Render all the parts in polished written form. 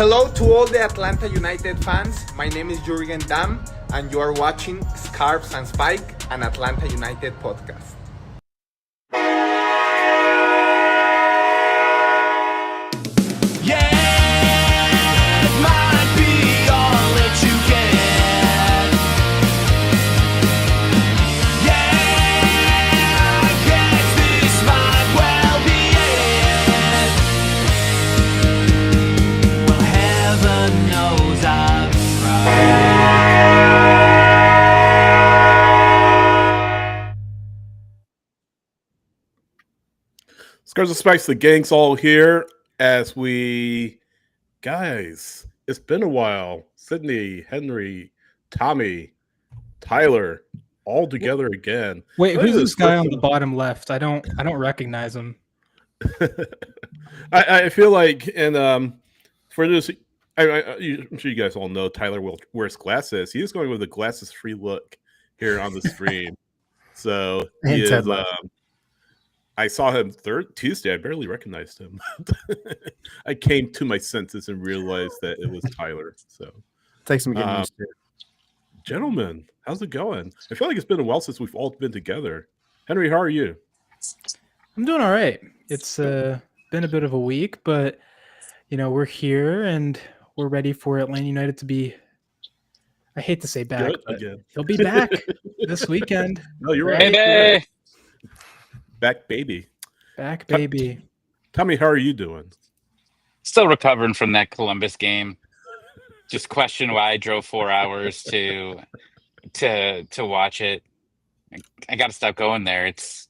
Hello to all the Atlanta United fans. My name is Jurgen Damm, and you are watching Scarves and Spike, an Atlanta United podcast. Scarves and Spikes, the gang's all here as guys, it's been a while. Sydney, Henry, Tommy, Tyler, all together again. Wait, who's this guy on the bottom left? I don't recognize him. I feel like, and for this, I'm sure you guys all know Tyler wears glasses. He is going with a glasses-free look here on the stream. So he is. I saw him Tuesday. I barely recognized him. I came to my senses and realized that it was Tyler. So takes some getting used to. Gentlemen, how's it going? I feel like it's been a while since we've all been together. Henry, how are you? I'm doing all right. It's been a bit of a week, but we're here and we're ready for Atlanta United to be. I hate to say back, but he'll be back this weekend. No, you're right. Hey. Back baby. Tommy, how are you doing? Still recovering from that Columbus game. Just question why I drove 4 hours to watch it. I got to stop going there. It's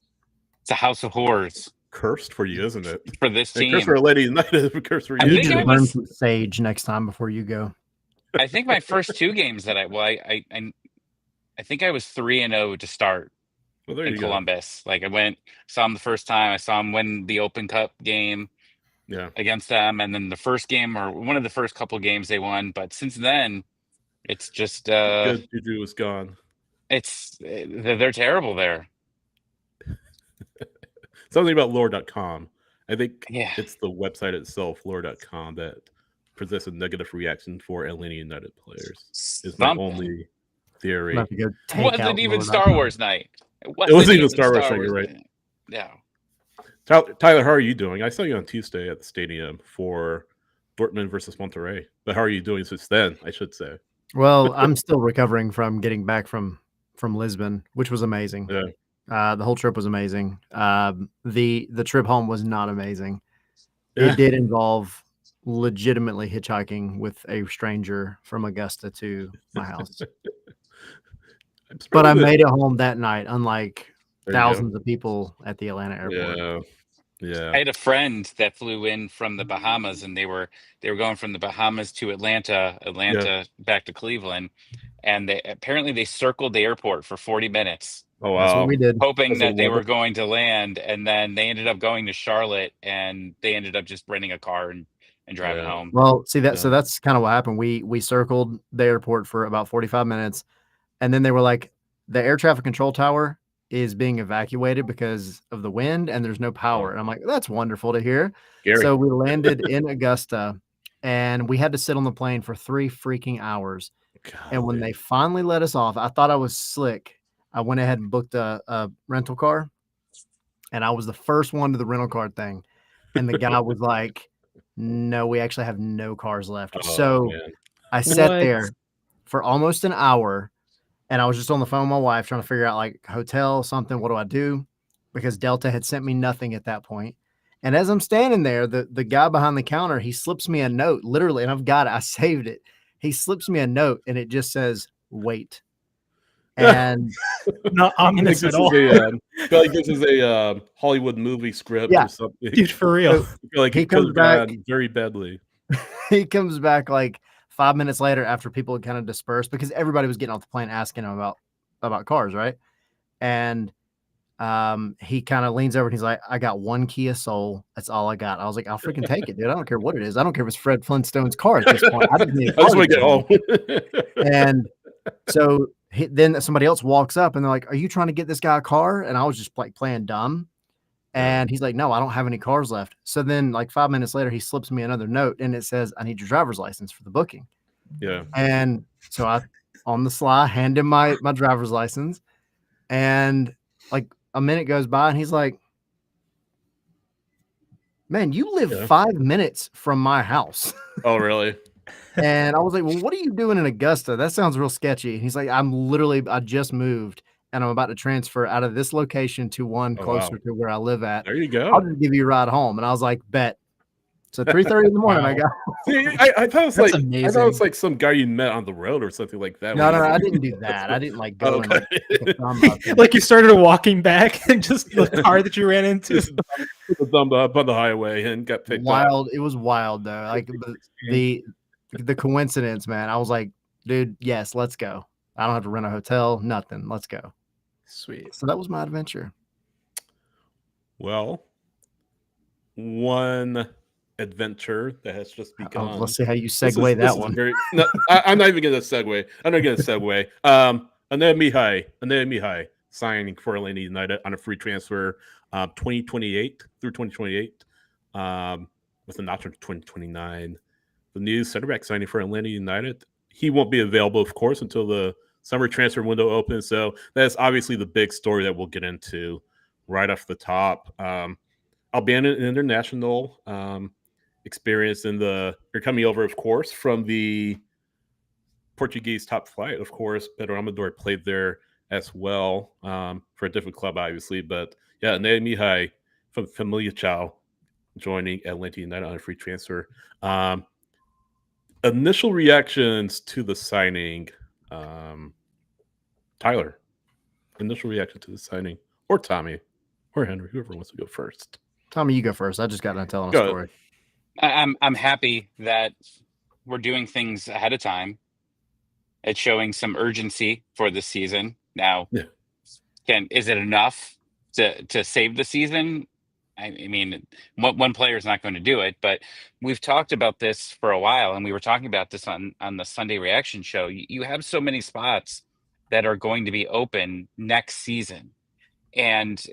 a house of horrors. Cursed for you, isn't it? For this team. Cursed for a lady, not cursed for you. You need to learn some sage next time before you go. I think my first two games that I think I was 3-0 to start. Well, there in you Columbus. Like saw him the first time. I saw him win the Open Cup game against them. And then the first game or one of the first couple games they won. But since then, it's just good juju is gone. They're terrible there. Something about lore.com. I think it's the website itself, lore.com, that presents a negative reaction for Atlanta United players. Is my only theory. Wasn't even Star Wars night. It wasn't even Star Wars night, you're right. Yeah. Tyler, how are you doing? I saw you on Tuesday at the stadium for Dortmund versus Monterrey. But how are you doing since then, I should say? Well, I'm still recovering from getting back from Lisbon, which was amazing. Yeah. The whole trip was amazing. The trip home was not amazing. It did involve legitimately hitchhiking with a stranger from Augusta to my house. But I made it home that night, unlike thousands of people at the Atlanta airport. Yeah. I had a friend that flew in from the Bahamas, and they were going from the Bahamas to Atlanta back to Cleveland, and they circled the airport for 40 minutes. Oh wow! That's what we did, hoping that they were going to land, and then they ended up going to Charlotte, and they ended up just renting a car and driving home. Well, see that, so that's kind of what happened. We circled the airport for about 45 minutes. And then they were like, the air traffic control tower is being evacuated because of the wind and there's no power. And I'm like, that's wonderful to hear. Gary. So we landed in Augusta and we had to sit on the plane for 3 freaking hours. And when they finally let us off, I thought I was slick. I went ahead and booked a rental car and I was the first one to the rental car thing. And the guy was like, no, we actually have no cars left. I sat there for almost an hour. And I was just on the phone with my wife trying to figure out like hotel, something. What do I do? Because Delta had sent me nothing at that point. And as I'm standing there, the guy behind the counter, he slips me a note, literally, and I've got it. I saved it. He slips me a note and it just says, wait. And not ominous at all. I feel like this is a Hollywood movie script or something. Dude, for real. I feel like he comes back very badly. He comes back like 5 minutes later after people had kind of dispersed because everybody was getting off the plane asking him about cars, right? And he kind of leans over and he's like, I got one Kia Soul. That's all I got. I was like, I'll freaking take it, dude. I don't care what it is. I don't care if it's Fred Flintstone's car at this point. I just need a car. I get home. And so then somebody else walks up and they're like, are you trying to get this guy a car? And I was just like playing dumb. And he's like, no, I don't have any cars left. So then like 5 minutes later, he slips me another note and it says, I need your driver's license for the booking. Yeah. And so I, on the sly, hand him my driver's license. And like a minute goes by and he's like, man, you live 5 minutes from my house. Oh, really? And I was like, well, what are you doing in Augusta? That sounds real sketchy. He's like, I just moved and I'm about to transfer out of this location to one closer to where I live at. There you go. I'll just give you a ride home. And I was like, bet. So 3:30 in the morning, I got. See, I thought it was amazing. I thought it was like some guy you met on the road or something like that. No, I didn't do that. I didn't like go Okay. and Like you started walking back and just the car that you ran into. Put the thumb up on the highway and got picked wild. up. It was wild though. Like the coincidence, man. I was like, dude, yes, let's go. I don't have to rent a hotel, nothing. Let's go. Sweet. So that was my adventure. Well, one adventure that has just begun. Let's see how you segue that one. I'm not even going to segue. I'm not going to segue. Enea Mihaj signing for Atlanta United on a free transfer, 2028 through 2028, with an option for 2029. The new centerback signing for Atlanta United. He won't be available, of course, until the summer transfer window opens. So that's obviously the big story that we'll get into right off the top. Albanian international experience you're coming over, of course, from the Portuguese top flight. Of course, Pedro Amador played there as well, for a different club, obviously. But yeah, Enea Mihaj from Famalicão joining Atlanta United on a free transfer. Initial reactions to the signing, Tyler. Initial reaction to the signing, or Tommy, or Henry, whoever wants to go first. Tommy, you go first. I just got done telling a story. I'm happy that we're doing things ahead of time. It's showing some urgency for this season. Now, is it enough to save the season? I mean, one player is not going to do it, but we've talked about this for a while, and we were talking about this on the Sunday Reaction show. You have so many spots that are going to be open next season, and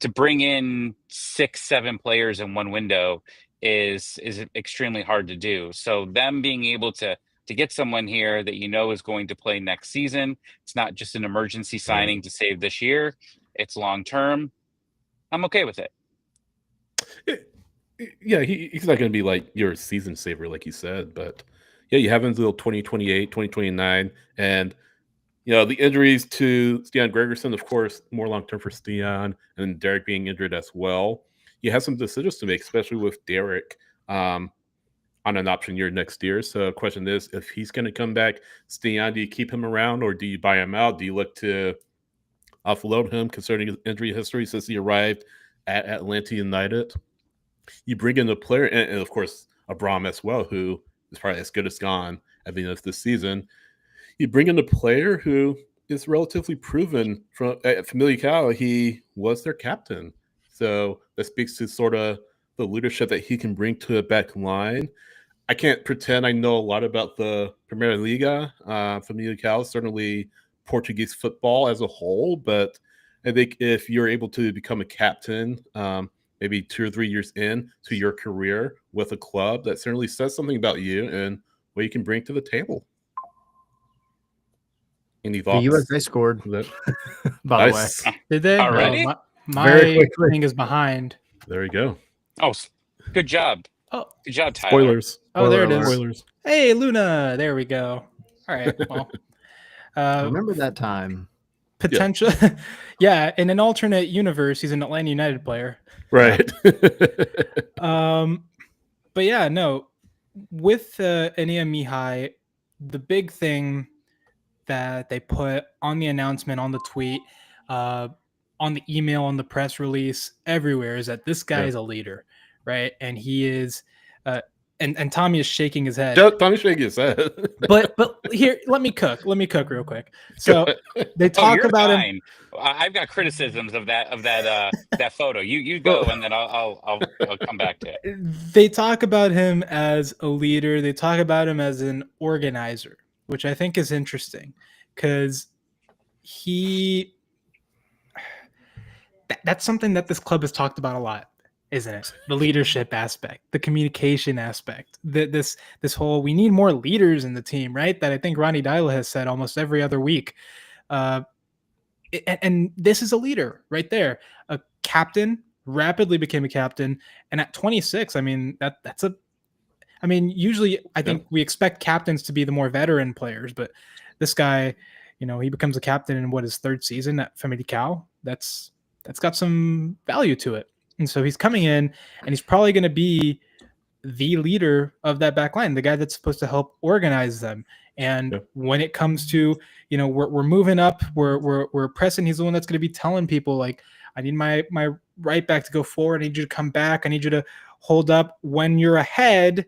to bring in 6-7 players in one window is extremely hard to do. So them being able to get someone here that you know is going to play next season, it's not just an emergency signing to save this year, it's long term. I'm okay with it. Yeah, he's not going to be like your season saver, like you said, but yeah, you have him until 2028, 2029, and the injuries to Stian Gregerson, of course, more long term for Stian, and Derek being injured as well. You have some decisions to make, especially with Derek on an option year next year. So the question is, if he's going to come back, Stian, do you keep him around or do you buy him out? Do you look to offload him concerning his injury history since he arrived at Atlanta United? You bring in a player, and of course, Abram as well, who is probably as good as gone at the end of this season. You bring in a player who is relatively proven at Famalicão. He was their captain. So that speaks to sort of the leadership that he can bring to a back line. I can't pretend I know a lot about the Primeira Liga, Famalicão, certainly Portuguese football as a whole, but I think if you're able to become a captain, maybe 2 or 3 years in to your career with a club, that certainly says something about you and what you can bring to the table. Any thoughts? The USA scored, by the way. Did they? Already? My thing is behind. There you go. Oh, good job. Oh, good job, Tyler. Spoilers. Oh, there it is. Spoilers. Hey, Luna. There we go. All right. Well, remember that time. Potential. Yeah. In an alternate universe, he's an Atlanta United player. Right. But yeah, no. With Enea Mihaj, the big thing that they put on the announcement, on the tweet, on the email, on the press release, everywhere is that this guy is a leader, right? And he is, and Tommy is shaking his head. Tommy's shaking his head. but here, let me cook real quick. So they talk about him. I've got criticisms of that photo. You go, and then I'll come back to it. They talk about him as a leader. They talk about him as an organizer, which I think is interesting because that's something that this club has talked about a lot, isn't it? The leadership aspect, the communication aspect, this whole we need more leaders in the team, right? That I think Ronnie Dyla has said almost every other week. And this is a leader right there, a captain, rapidly became a captain, and at 26, I mean that's a. I mean, usually I think we expect captains to be the more veteran players, but this guy, he becomes a captain in his third season at Famalicão. That's got some value to it, and so he's coming in, and he's probably going to be the leader of that back line, the guy that's supposed to help organize them. And when it comes to, we're moving up, we're pressing. He's the one that's going to be telling people like, I need my right back to go forward. I need you to come back. I need you to hold up when you're ahead.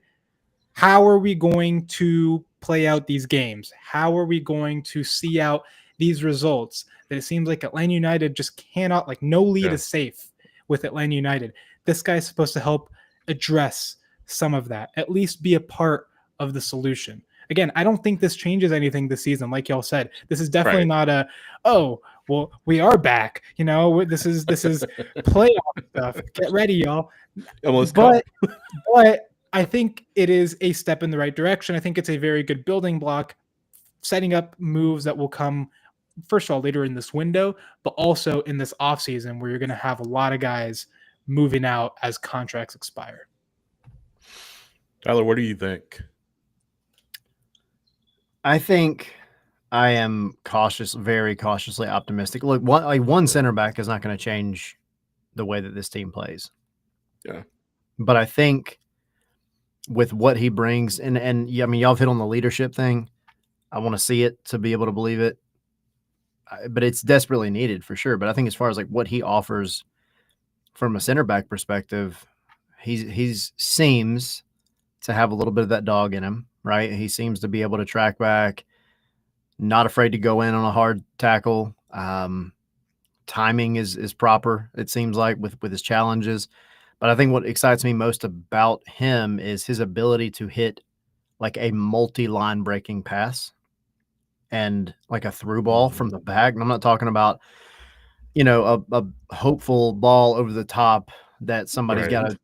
How are we going to play out these games? How are we going to see out these results? That it seems like Atlanta United just cannot, like no lead is safe with Atlanta United. This guy's supposed to help address some of that, at least be a part of the solution. Again, I don't think this changes anything this season. Like y'all said, this is definitely not a, oh, well, we are back. This is playoff stuff. Get ready, y'all. But I think it is a step in the right direction. I think it's a very good building block, setting up moves that will come, first of all, later in this window, but also in this offseason where you're going to have a lot of guys moving out as contracts expire. Tyler, what do you think? I think I am very cautiously optimistic. Look, one center back is not going to change the way that this team plays. Yeah. But I think with what he brings, and I mean, y'all have hit on the leadership thing. I want to see it to be able to believe it. But it's desperately needed for sure. But I think as far as like what he offers from a center back perspective, he's seems to have a little bit of that dog in him, right? He seems to be able to track back, not afraid to go in on a hard tackle. Timing is proper, it seems like, with his challenges. But I think what excites me most about him is his ability to hit like a multi-line breaking pass and like a through ball from the back. And I'm not talking about, a hopeful ball over the top that somebody's got to,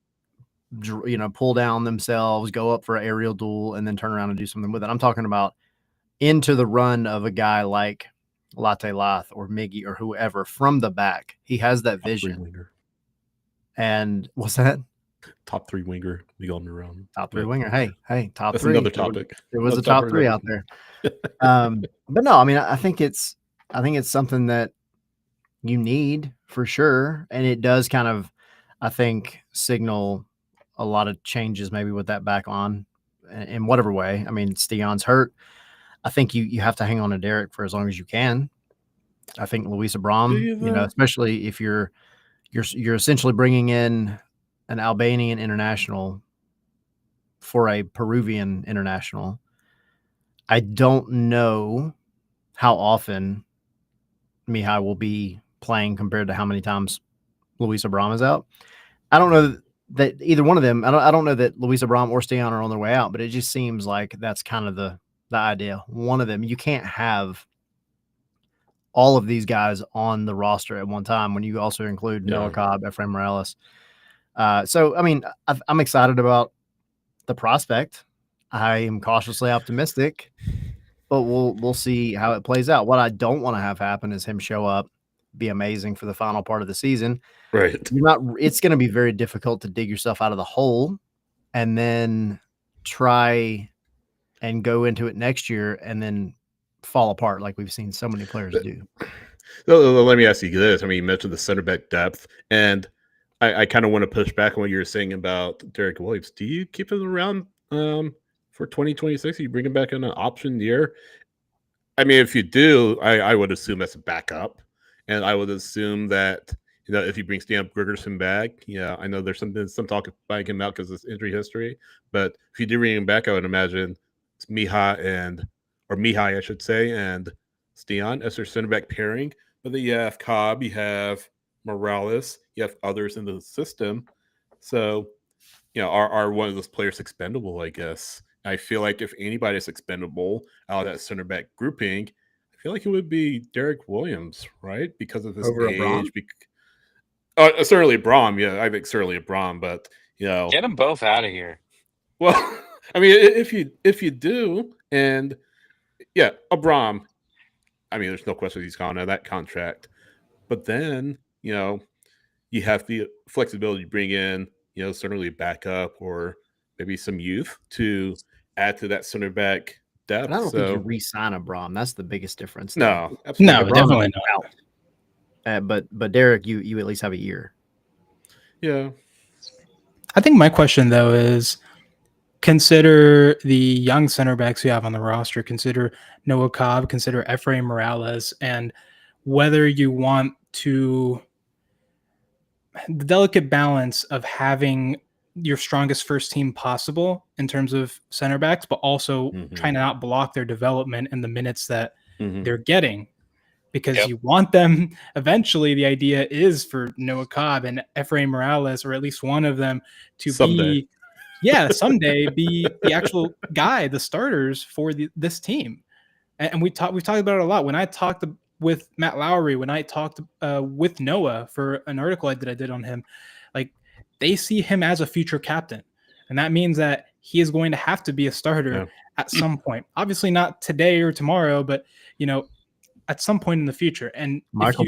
pull down themselves, go up for an aerial duel, and then turn around and do something with it. I'm talking about into the run of a guy like Latte Lath or Miggy or whoever from the back. He has that vision. And what's that? Top 3 winger, Miguel Miron. Top 3 winger. Hey, top That's 3. Another topic. There was a top 3 out there. But no, I mean, I think it's something that you need for sure. And it does kind of, I think, signal a lot of changes maybe with that back on in whatever way. I mean, Stian's hurt. I think you have to hang on to Derek for as long as you can. I think Luis Abram, especially if you're essentially bringing in an Albanian international for a Peruvian international. I don't know how often Mihaj will be playing compared to how many times Luis Abram is out. I don't know that either one of them. I don't know that Luis Abram or Stian are on their way out, but it just seems like that's kind of the idea. One of them. You can't have all of these guys on the roster at one time when you also include Noah Cobb, Efrain Morales. So, I mean, I'm excited about the prospect. I am cautiously optimistic, but we'll see how it plays out. What I don't want to have happen is him show up, be amazing for the final part of the season. Right. It's going to be very difficult to dig yourself out of the hole and then try and go into it next year and then fall apart like we've seen so many players do. So let me ask you this. I mean, you mentioned the center back depth, and I kind of want to push back on what you were saying about Derek Williams. Do you keep him around for 2026? You bring him back in an option year? I mean, if you do, I would assume that's a backup, and I would assume that if you bring Stan Gregerson back, I know there's some talk of buying him out because of his injury history, but if you do bring him back, I would imagine it's Mihaj, I should say, and Stian as their center back pairing. But then you have Cobb, you have Morales, you have others in the system. So, are one of those players expendable, I guess? I feel like if anybody's expendable out of that center back grouping, I feel like it would be Derek Williams, right? Because of his age. Certainly Braum. Yeah, I think certainly a Braum, but Get them both out of here. Well, I mean, if you do, and yeah, a Braum. I mean, there's no question he's gone on that contract, but then you have the flexibility to bring in certainly backup or maybe some youth to add to that center back depth. But I don't think you re-sign a Braum. That's the biggest difference. No, absolutely. No, definitely not. But Derek, you at least have a year. Yeah. I think my question though is, consider the young center backs you have on the roster. Consider Noah Cobb. Consider Efrain Morales, and whether you want to the delicate balance of having your strongest first team possible in terms of center backs, but also trying to not block their development and the minutes that they're getting, because you want them eventually. The idea is for Noah Cobb and Efrain Morales, or at least one of them, to someday be the actual guy, the starters for this team. And we've talked about it a lot. When I talked with Matt Lowry, when I talked with Noah for an article I did on him, like, they see him as a future captain, and that means that he is going to have to be a starter at some point. Obviously not today or tomorrow, but at some point in the future. And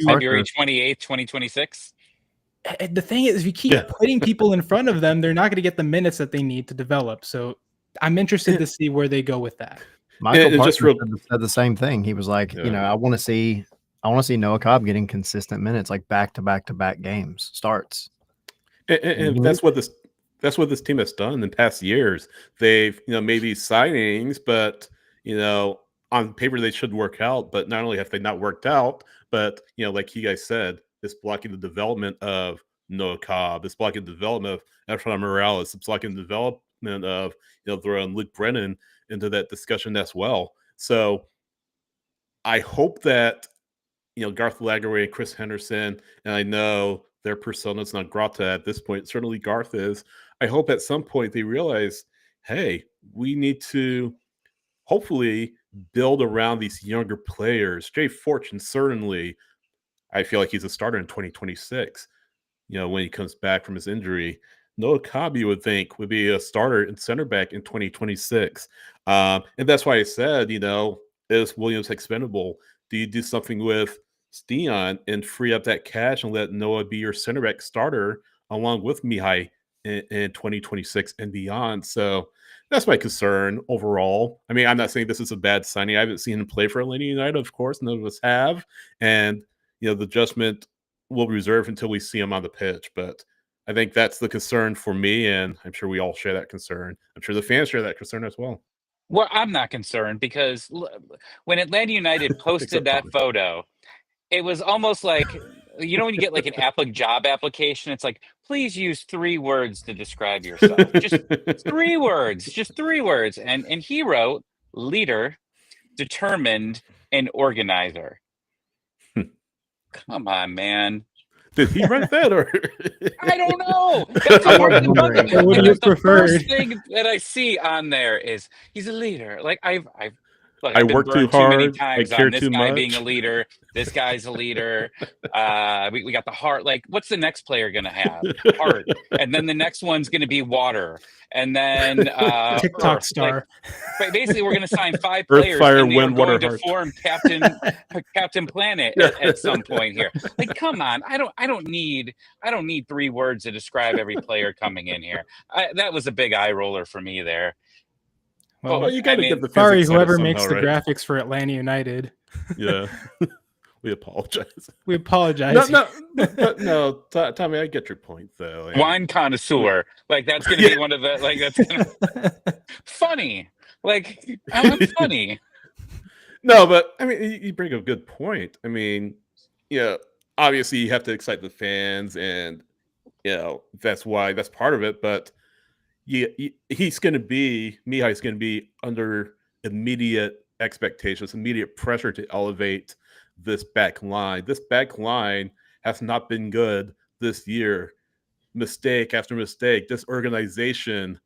February 28th, 2026. The thing is, if you keep putting people in front of them, they're not going to get the minutes that they need to develop. So I'm interested to see where they go with that. Michael Parker said the same thing. He was like, I want to see Noah Cobb getting consistent minutes, like back to back games starts. And that's what this team has done in past years. They've made these signings, but on paper they should work out. But not only have they not worked out, but like you guys said, it's blocking the development of Noah Cobb. It's blocking the development of Efrain Morales. It's blocking the development of throwing Luke Brennan into that discussion as well. So I hope that Garth Lagerwey and Chris Henderson, and I know their persona's not grata at this point, certainly Garth is. I hope at some point they realize, hey, we need to hopefully build around these younger players. Jay Fortune, certainly, I feel like he's a starter in 2026, when he comes back from his injury. Noah Cobb, you would think, would be a starter and center back in 2026. And that's why I said, is Williams expendable? Do you do something with Stian and free up that cash and let Noah be your center back starter along with Mihaj in 2026 and beyond? So that's my concern overall. I mean, I'm not saying this is a bad signing. I haven't seen him play for Atlanta United, of course. None of us have. And, the judgment will reserve until we see him on the pitch. But I think that's the concern for me, and I'm sure we all share that concern. I'm sure the fans share that concern as well. Well, I'm not concerned, because when Atlanta United posted that photo, it was almost like, when you get like an job application, it's like, please use 3 words to describe yourself. Just 3 words, And he wrote leader, determined, and organizer. Come on, man. Did he write that, or I don't know? That's the first thing that I see on there is he's a leader. Like I've work too hard. Many times I care on this too guy much. being a leader. This guy's a leader. We got the heart. Like, what's the next player gonna have? Heart, and then the next one's gonna be water, and then TikTok Earth. star. Like, basically, we're gonna sign 5 Earth, players, fire, and they wind, are going water, to form Captain Planet at some point here. Like, come on, I don't need 3 words to describe every player coming in here. That was a big eye roller for me there. Well, you got to get the sorry, whoever somehow, makes the right? graphics for Atlanta United. Yeah, we apologize. We apologize. No, Tommy, I get your point though. Wine connoisseur, like that's going to be one of the that's funny. Like, I'm funny. No, but I mean, you bring a good point. I mean, obviously you have to excite the fans, and that's part of it. But Mihaj's going to be under immediate expectations, immediate pressure to elevate this back line. This back line has not been good this year. Mistake after mistake. This organization,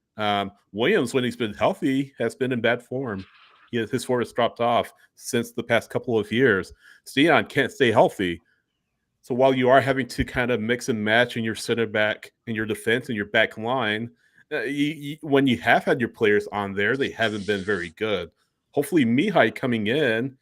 Williams, when he's been healthy, has been in bad form. His form has dropped off since the past couple of years. Stian can't stay healthy. So while you are having to kind of mix and match in your center back and your defense and your back line, when you have had your players on there, they haven't been very good. Hopefully, Mihaj coming in,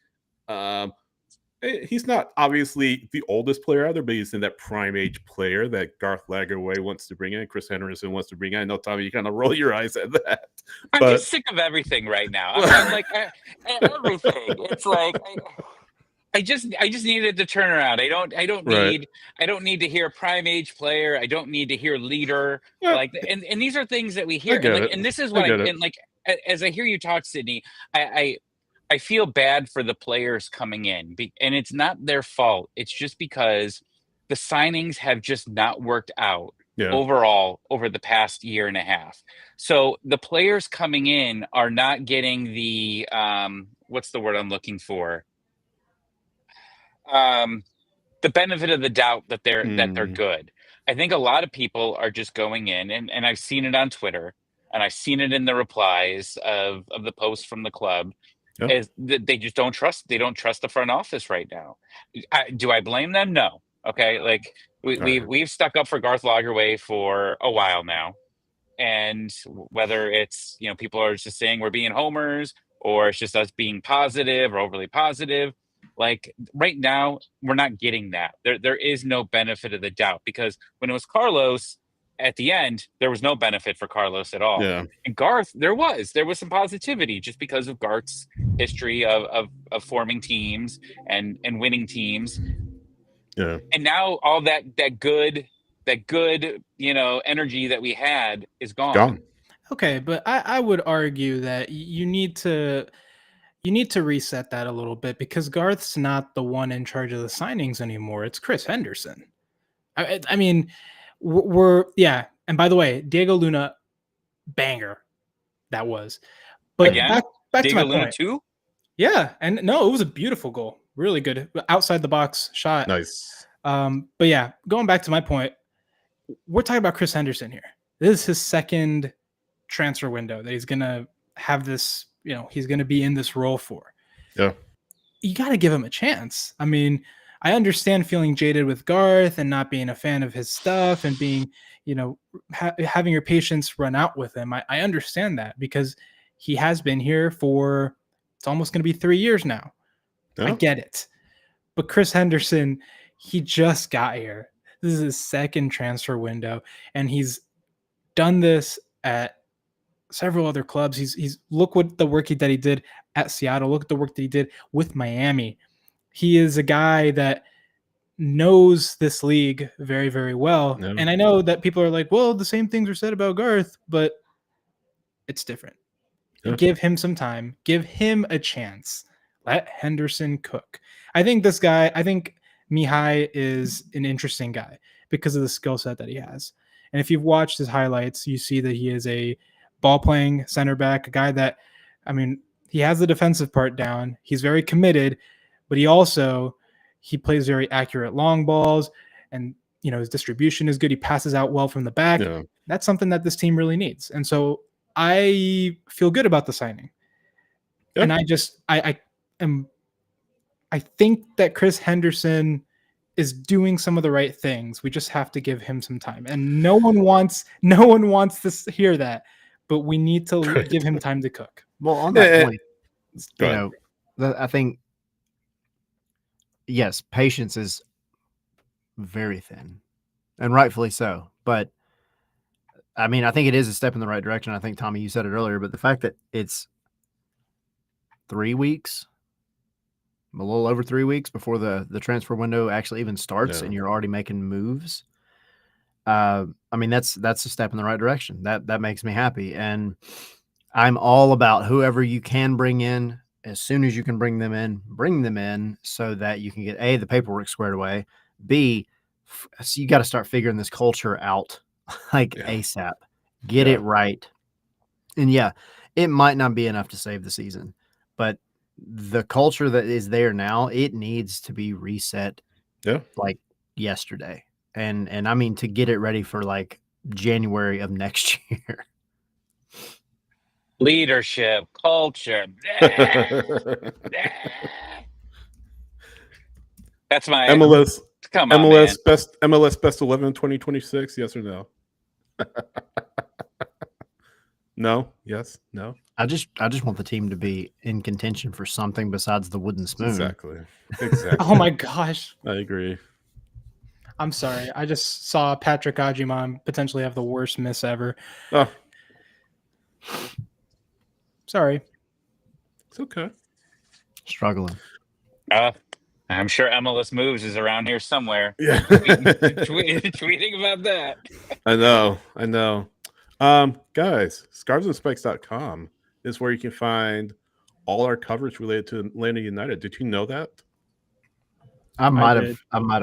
he's not obviously the oldest player out there, but he's in that prime age player that Garth Lagerwey wants to bring in, Chris Henderson wants to bring in. I know, Tommy, you kind of roll your eyes at that. I'm just sick of everything right now. I'm like everything. It's like I just needed to turn around. I don't need to hear prime age player. I don't need to hear leader. Yeah. Like and these are things that we hear. And this is what as I hear you talk, Sydney, I feel bad for the players coming in, and it's not their fault. It's just because the signings have just not worked out overall over the past year and a half. So the players coming in are not getting the what's the word I'm looking for? The benefit of the doubt that they're good. I think a lot of people are just going in, and I've seen it on Twitter, and I've seen it in the replies of the posts from the club. Is that they just don't trust the front office right now. Do I blame them? No. Okay, like we've stuck up for Garth Lagerwey for a while now, and whether it's people are just saying we're being homers or it's just us being positive or overly positive, like right now we're not getting that. There is no benefit of the doubt, because when it was Carlos at the end, there was no benefit for Carlos at all. Yeah. And Garth, there was some positivity just because of Garth's history of forming teams and winning teams. Yeah. And now all that good energy that we had is gone. Okay, but I would argue that you need to reset that a little bit, because Garth's not the one in charge of the signings anymore. It's Chris Henderson. I mean, and by the way, Diego Luna, banger that was. But again, back Diego to my Luna point. too? Yeah, and no, it was a beautiful goal. Really good outside the box shot. Nice. But yeah, going back to my point, we're talking about Chris Henderson here. This is his second transfer window that he's gonna have this, he's gonna be in this role for. Yeah. You got to give him a chance. I mean, I understand feeling jaded with Garth and not being a fan of his stuff and being, having your patience run out with him. I understand that, because he has been here for, it's almost going to be 3 years now. Yeah. I get it. But Chris Henderson, he just got here. This is his second transfer window, and he's done this at several other clubs. He's look what the work that he did at Seattle. Look at the work that he did with Miami. He is a guy that knows this league very, very well. Yeah. And I know that people are like, well, the same things are said about Garth, but it's different. Yeah. Give him some time. Give him a chance. Let Henderson cook. I think Mihaj is an interesting guy because of the skill set that he has. And if you've watched his highlights, you see that he is a ball-playing center back, a guy that, he has the defensive part down. He's very committed, but he plays very accurate long balls, and his distribution is good. He passes out well from the back. Yeah. That's something that this team really needs. And so I feel good about the signing. Yeah. And I think that Chris Henderson is doing some of the right things. We just have to give him some time. And no one wants to hear that, but we need to give him time to cook. Well, on that point, I think, yes, patience is very thin, and rightfully so. But I think it is a step in the right direction. I think, Tommy, you said it earlier, but the fact that it's 3 weeks, a little over 3 weeks before the transfer window actually even starts, and you're already making moves. That's a step in the right direction. That makes me happy, and I'm all about whoever you can bring in. As soon as you can bring them in so that you can get the paperwork squared away. B, so you got to start figuring this culture out ASAP. Get it right. And it might not be enough to save the season, but the culture that is there now, it needs to be reset like yesterday. And to get it ready for like January of next year. Leadership, culture. That's my MLS. Come on, man. MLS Best 11 2026. Yes or no? No. Yes. No. I just want the team to be in contention for something besides the wooden spoon. Exactly. Oh my gosh. I agree. I'm sorry. I just saw Patrick Agyemang potentially have the worst miss ever. Oh, Sorry. it's okay. Struggling. I'm sure MLS Moves is around here somewhere. Yeah. tweeting about that. I know. Guys, scarfsandspikes.com is where you can find all our coverage related to Atlanta United. Did you know that? I might have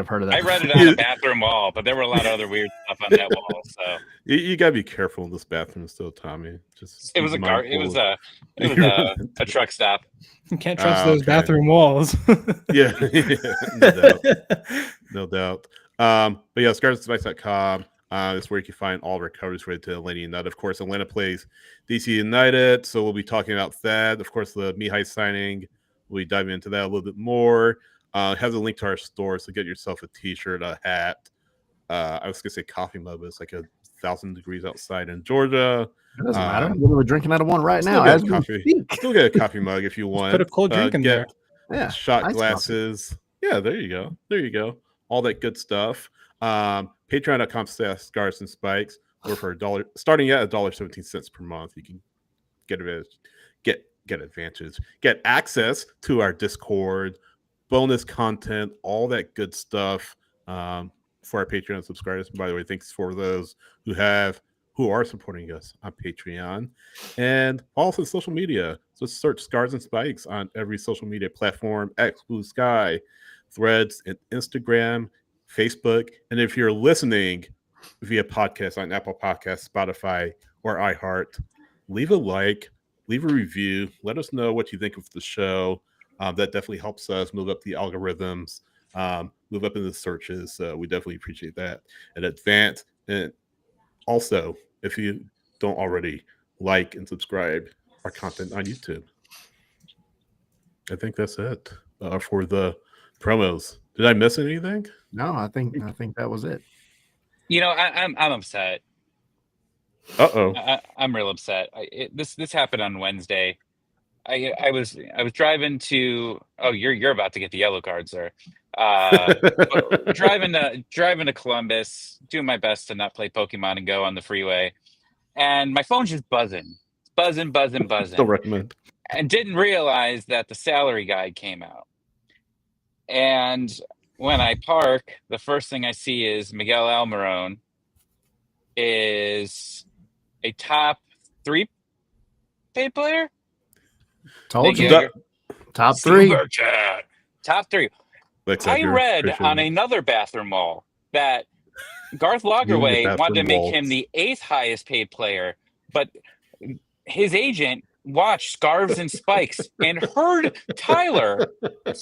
heard of that. I read it on a bathroom wall, but there were a lot of other weird stuff on that wall. So You gotta be careful in this bathroom still, Tommy. it was a truck stop. You can't trust those bathroom walls. Yeah, no doubt. But yeah, scarfsandspikes.com is where you can find all of our coverage related to Atlanta United. Of course, Atlanta plays DC United, so we'll be talking about that. Of course, the Mihaj signing, we'll be diving into that a little bit more. It has a link to our store, so get yourself a t-shirt, a hat. I was gonna say coffee mug, but it's like 1,000 degrees outside in Georgia. It doesn't matter. We're drinking out of one right now. Still get a coffee mug if you want. Put a cold drink in there. Yeah, shot glasses. Coffee. Yeah, there you go. All that good stuff. Patreon.com/Scarves and Spikes, or for $1, starting at $1.17 per month, you can get advantage, get access to our Discord, bonus content, all that good stuff for our Patreon subscribers. And by the way, thanks for those who are supporting us on Patreon, and also social media. So search Scars and Spikes on every social media platform: X, Blue Sky, Threads, and Instagram, Facebook. And if you're listening via podcast on Apple Podcasts, Spotify, or iHeart, leave a like, leave a review. Let us know what you think of the show. That definitely helps us move up the algorithms, move up in the searches. So we definitely appreciate that in advance. And also, if you don't already like and subscribe our content on YouTube. I think that's it for the promos. Did I miss anything? No, I think that was it. You know, I'm upset. I'm real upset. This happened on Wednesday. I was driving to. Oh, you're about to get the yellow card, sir. Driving to Columbus, doing my best to not play Pokemon and Go on the freeway, and my phone's just buzzing. Don't recommend. And didn't realize that the salary guide came out. And when I park, the first thing I see is Miguel Almiron is a top 3 paid player. Told you. Top 3. Top 3. I read on another bathroom wall that Garth Lagerwey wanted to make him the 8th highest paid player, but his agent watched Scarves and Spikes and heard Tyler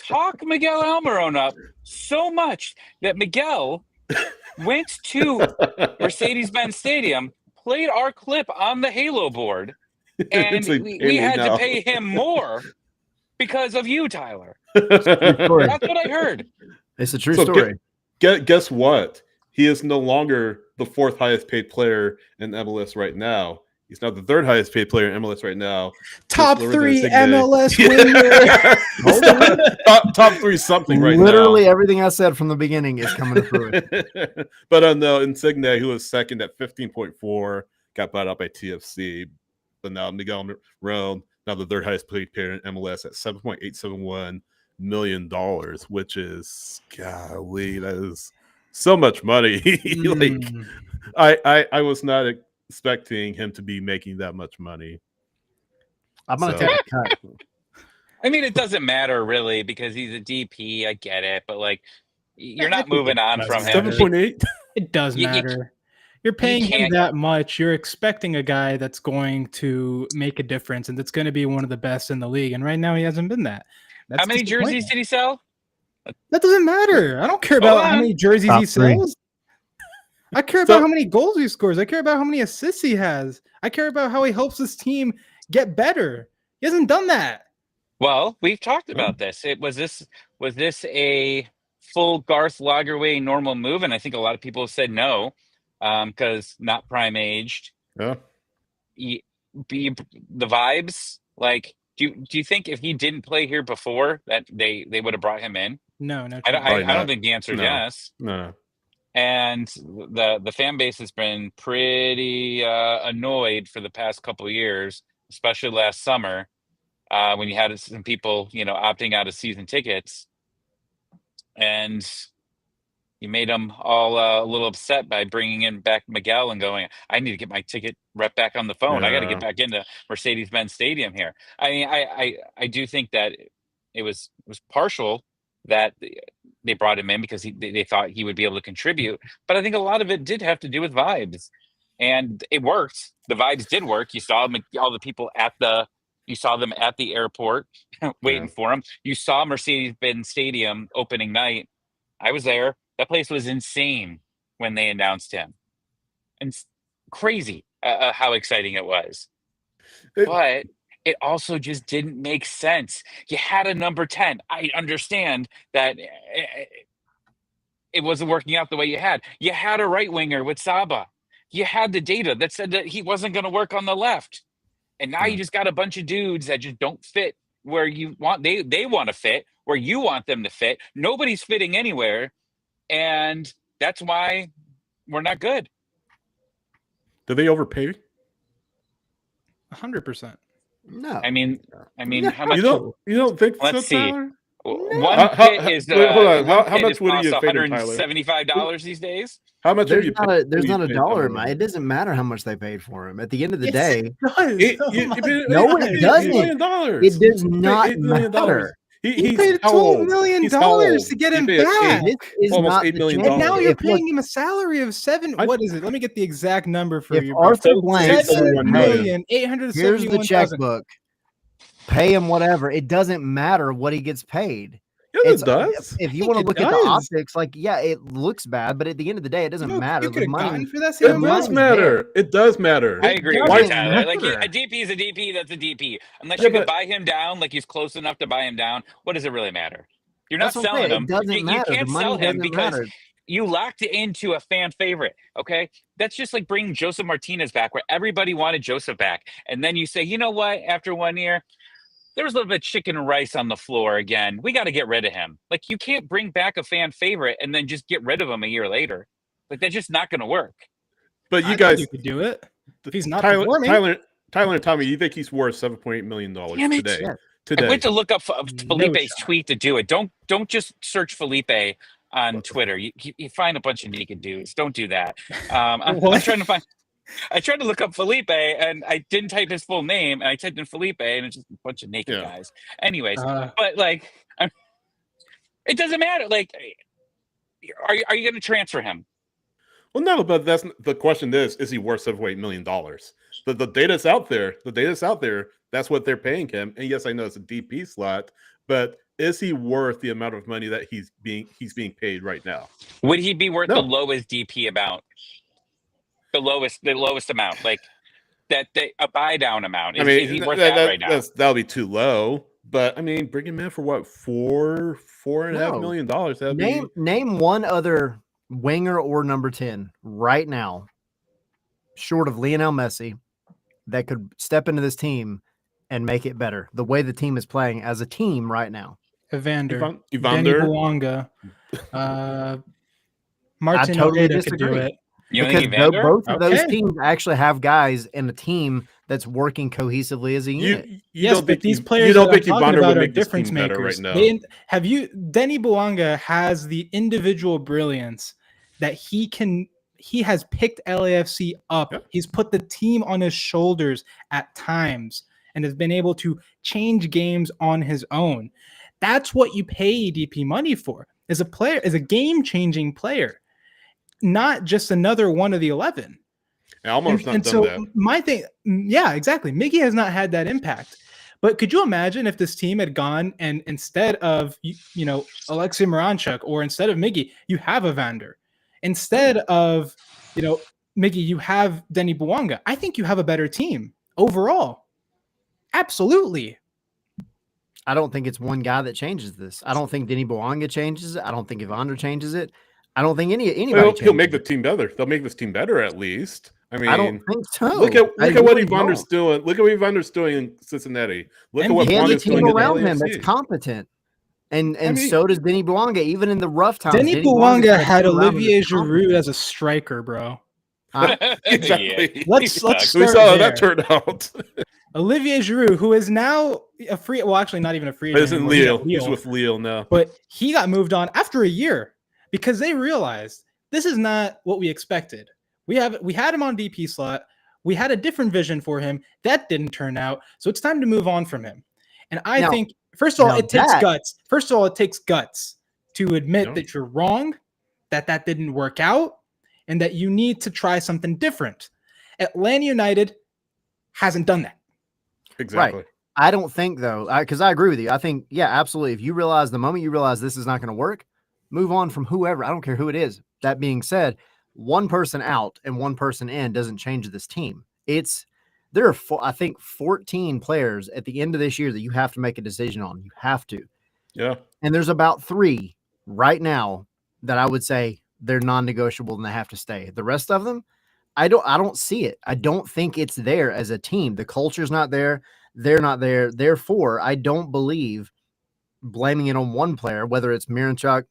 talk Miguel Almiron up so much that Miguel went to Mercedes-Benz Stadium, played our clip on the Halo board, and we had to pay him more because of you, Tyler. That's what I heard. It's a true story. Guess what? He is no longer the 4th highest paid player in MLS right now. He's now the 3rd highest paid player in MLS right now. Top 3 MLS winner. Top 3 something right now. Literally everything I said from the beginning is coming to fruition. But no, Insigne, who was second at 15.4, got bought out by TFC. But now Miguel Almiron, now the 3rd highest paid player in MLS at $7.871 million, which is, golly, that is so much money. I was not expecting him to be making that much money. I'm gonna take a cut. I mean, it doesn't matter really because he's a DP. I get it, but like, you're not moving on from him. 7.8. It does matter. You're paying him that much. You're expecting a guy that's going to make a difference and that's going to be one of the best in the league. And right now, he hasn't been that. How many jerseys did he sell? That doesn't matter. I don't care about how many jerseys he sells. I care about how many goals he scores. I care about how many assists he has. I care about how he helps his team get better. He hasn't done that. Well, we've talked about this. Was this a full Garth Lagerwey normal move? And I think a lot of people have said no, because not prime aged. Yeah. The vibes, like, do you think if he didn't play here before that they would have brought him in? No, no. I chance. don't think the answer is yes. No. And the fan base has been pretty annoyed for the past couple of years, especially last summer, when you had some people, opting out of season tickets, and you made them all a little upset by bringing in back Miguel and going, I need to get my ticket rep back on the phone. I got to get back into Mercedes-Benz Stadium here. I mean, I do think that it was partial that they brought him in because they thought he would be able to contribute. But I think a lot of it did have to do with vibes, and it worked. The vibes did work. You saw all the people you saw them at the airport waiting for him. You saw Mercedes-Benz Stadium opening night. I was there. That place was insane when they announced him, and crazy how exciting it was. But it also just didn't make sense. You had a number 10. I understand that it wasn't working out the way you had. You had a right winger with Saba. You had the data that said that he wasn't going to work on the left. And now you just got a bunch of dudes that just don't fit where you want. They want to fit where you want them to fit. Nobody's fitting anywhere. And that's why we're not good. Did they overpay? 100%. No. I mean, how much? You don't think Let's so, see. Tyler? One pit is hold on. How much would cost you have paid him, Tyler? $175 these days. How much There's have you not paid? there's not a dollar, man. It doesn't matter how much they paid for him. At the end of the day, no, it doesn't. It does not matter. He paid $12 million to get him back. This is Almost not $8 million. And now you're If, look, paying him a salary of what is it? Let me get the exact number for if you. Arthur Blank said, hey, here's the $7,871,000. checkbook, pay him whatever. It doesn't matter what he gets paid. Yes, it does. If you want to look at the optics, like, yeah, it looks bad, but at the end of the day, it doesn't matter. The money for that. It does matter. It does matter. I agree with you, Tyler. Like, a DP is a DP. That's a DP. Unless you can buy him down, like he's close enough to buy him down. What does it really matter? You're not selling him. It doesn't matter. You can't sell him because you locked into a fan favorite. Okay, that's just like bringing Joseph Martinez back, where everybody wanted Joseph back, and then you say, you know what? After 1 year, there was a little bit of chicken and rice on the floor again. We got to get rid of him. Like, you can't bring back a fan favorite and then just get rid of him a year later. Like, that's just not going to work. But you guys could do it. If he's not Tyler and Tommy, you think he's worth $7.8 million today? Yeah. Today. I went to look up Felipe's tweet to do it. Don't just search Felipe on Twitter. You find a bunch of naked dudes. Don't do that. I'm trying to find. I tried to look up Felipe and I didn't type his full name, and I typed in Felipe and it's just a bunch of naked guys. Anyways, but like, it doesn't matter. Like, are you going to transfer him? Well, no, but that's the question. Is he worth $7.8 million? The data's out there. The data's out there. That's what they're paying him. And yes, I know it's a DP slot, but is he worth the amount of money that he's being paid right now? Would he be worth the lowest DP amount? The lowest amount, like a buy down amount. Is he worth that right now? That'll be too low. But I mean, bring him in for what, $4.5 million? Name one other winger or number 10 right now, short of Lionel Messi, that could step into this team and make it better. The way the team is playing as a team right now. Evander, Danny Bouanga, Martin Ojeda could do it. Because both of those teams actually have guys in a team that's working cohesively as a unit. Yes, but these players that I'm talking about are difference makers. Right now. Denny Bouanga has the individual brilliance that he has picked LAFC up. Yep. He's put the team on his shoulders at times and has been able to change games on his own. That's what you pay DP money for, as a player, as a game-changing player. Not just another one of the 11. My thing, yeah, exactly. Miggy has not had that impact. But could you imagine if this team had gone and instead of Alexei Miranchuk or instead of Miggy, you have Evander. Instead of Miggy, you have Denny Bouanga. I think you have a better team overall. Absolutely. I don't think it's one guy that changes this. I don't think Denny Bouanga changes it. I don't think Evander changes it. I don't think anybody. He'll make the team better. They'll make this team better at least. I mean, I don't think so. Look at what Evander's doing. Look at what Evander's doing in Cincinnati. Look at what he has a Bouanga's doing team around in him the that's competent. And I mean, so does Denny Bouanga, even in the rough times. Denny Bouanga had Olivier Giroud as a striker, bro. Exactly. Let's start we saw how there. that turned out. Olivier Giroud, who is now a free, well, actually not even a free agent. Isn't Lille? He's with Lille now. But he got moved on after a year because they realized this is not what we expected. We had him on DP slot. We had a different vision for him. That didn't turn out. So it's time to move on from him. And I think, first of all, it takes guts. First of all, it takes guts to admit that you're wrong, that didn't work out, and that you need to try something different. Atlanta United hasn't done that. Exactly. Right. I don't think, though, because I agree with you. I think, yeah, absolutely. If you realize the moment you realize this is not going to work, move on from whoever. I don't care who it is. That being said, one person out and one person in doesn't change this team. There are, I think, 14 players at the end of this year that you have to make a decision on. You have to. Yeah. And there's about 3 right now that I would say they're non-negotiable and they have to stay. The rest of them, I don't see it. I don't think it's there as a team. The culture's not there. They're not there. Therefore, I don't believe blaming it on one player, whether it's Miranchuk,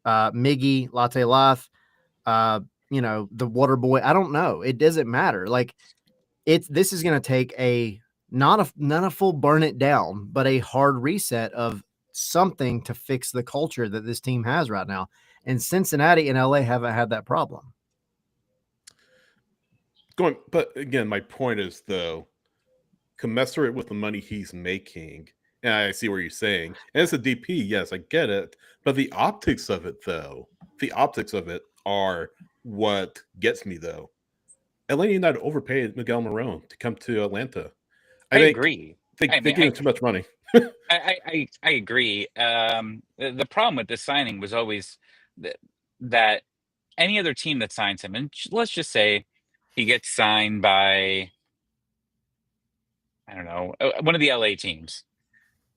Miggy, Latte Lath, the water boy. I don't know. It doesn't matter. Like this is going to take not a full burn it down, but a hard reset of something to fix the culture that this team has right now. And Cincinnati and LA haven't had that problem. But again, my point is, though, commensurate with the money he's making, and I see what you're saying. And it's a DP, yes, I get it. But the optics of it, though, are what gets me, though. Atlanta United overpaid Miguel Marone to come to Atlanta. I agree. They gave him too much money. I agree. The problem with this signing was always that any other team that signs him, and let's just say he gets signed by, I don't know, one of the LA teams.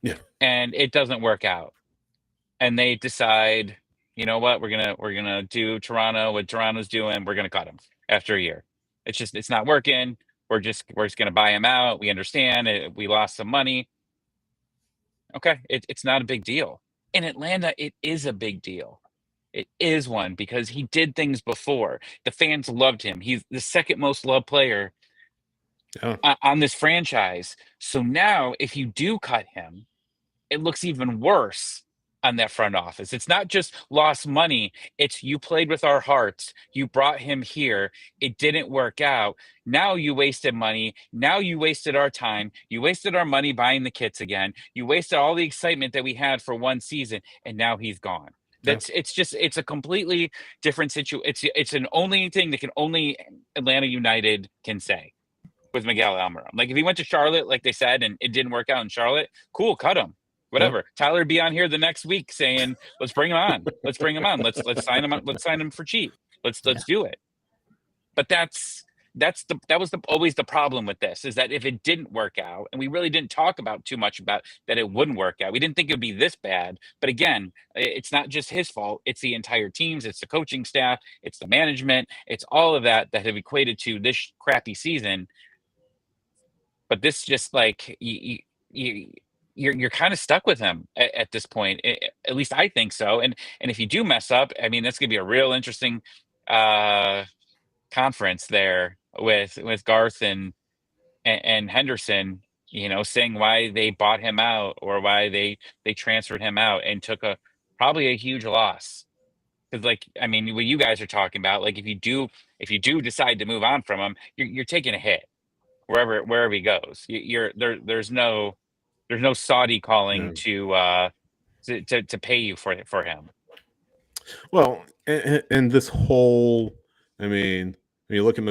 Yeah. And it doesn't work out. And they decide, you know what, we're gonna do Toronto, what Toronto's doing, we're gonna cut him after a year. It's not working. We're just gonna buy him out. We understand it, we lost some money. Okay, it's not a big deal. In Atlanta, it is a big deal. It is one because he did things before. The fans loved him. He's the second most loved player on this franchise. So now, if you do cut him, it looks even worse on that front office. It's not just lost money. It's you played with our hearts. You brought him here. It didn't work out. Now you wasted money. Now you wasted our time. You wasted our money buying the kits again. You wasted all the excitement that we had for one season, and now he's gone. It's a completely different situation. It's an only thing that can only Atlanta United can say with Miguel Almiron. Like if he went to Charlotte, like they said, and it didn't work out in Charlotte, cool, cut him. Whatever. Yeah. Tyler be on here the next week saying, "Let's bring him on. Let's bring him on. Let's sign him. Let's sign him for cheap. Let's do it." But that was always the problem with this, is that if it didn't work out, and we really didn't talk about too much about that it wouldn't work out. We didn't think it would be this bad. But again, it's not just his fault. It's the entire teams. It's the coaching staff. It's the management. It's all of that have equated to this crappy season. But this just like you're kind of stuck with him at this point. At least I think so. And if you do mess up, I mean, that's going to be a real interesting conference there with Garth and Henderson, saying why they bought him out or why they transferred him out and took probably a huge loss. Because what you guys are talking about, like if you do decide to move on from him, you're taking a hit wherever he goes. There's no Saudi calling to pay you for him. Well, and this whole, when you look at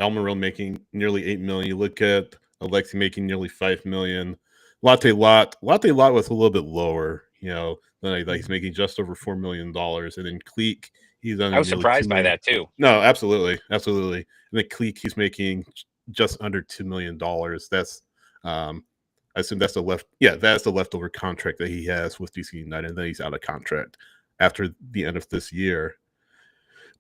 Almiron making nearly $8 million, you look at Alexi making nearly $5 million. Latte Lot was a little bit lower, he's making just over $4 million, and then Cleek, I was surprised by that too. No, absolutely. And then Cleek, he's making just under $2 million. That's I assume that's that's the leftover contract that he has with DC United, and then he's out of contract after the end of this year.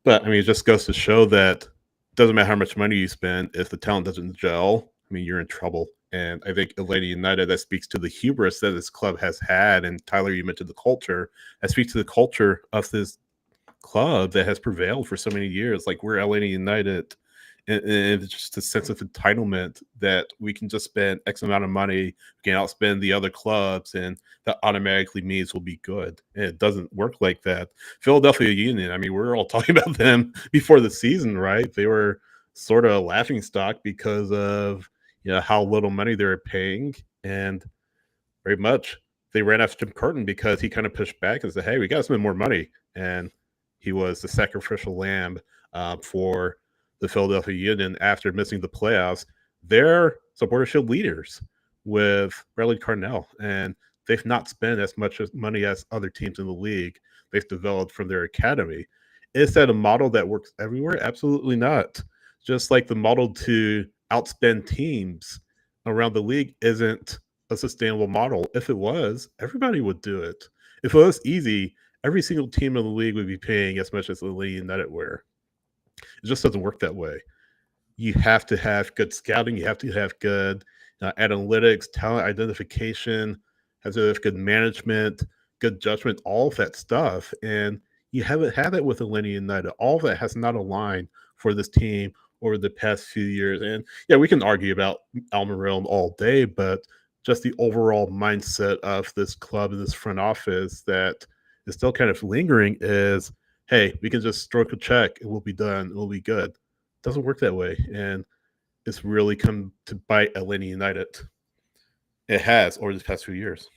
But I mean, it just goes to show that it doesn't matter how much money you spend, if the talent doesn't gel, I mean, you're in trouble. And I think Atlanta United, that speaks to the hubris that this club has had. And Tyler, you mentioned the culture. That speaks to the culture of this club that has prevailed for so many years. Like, we're Atlanta United, and it's just a sense of entitlement that we can just spend X amount of money, we can outspend the other clubs, and that automatically means we'll be good. And it doesn't work like that. Philadelphia Union, I mean, we're all talking about them before the season, right? They were sort of a laughing stock because of how little money they were paying, and very much they ran after Jim Curtin because he kind of pushed back and said, "Hey, we got to spend more money," and he was the sacrificial lamb for the Philadelphia Union after missing the playoffs. They're supportership leaders with Bradley Carnell, and they've not spent as much money as other teams in the league. They've developed from their academy. Is that a model that works everywhere? Absolutely not. Just like the model to outspend teams around the league isn't a sustainable model. If it was, everybody would do it. If it was easy, every single team in the league would be paying as much as the Atlanta United were. It just doesn't work that way. You have to have good scouting. You have to have good analytics, talent identification, have to have good management, good judgment, all of that stuff. And you haven't had that with Atlanta United. All of that has not aligned for this team over the past few years. And yeah, we can argue about Almiron all day, but just the overall mindset of this club and this front office that is still kind of lingering is, hey, we can just stroke a check and we'll be done. We'll be good. It doesn't work that way. And it's really come to bite Atlanta United. It has over the past few years.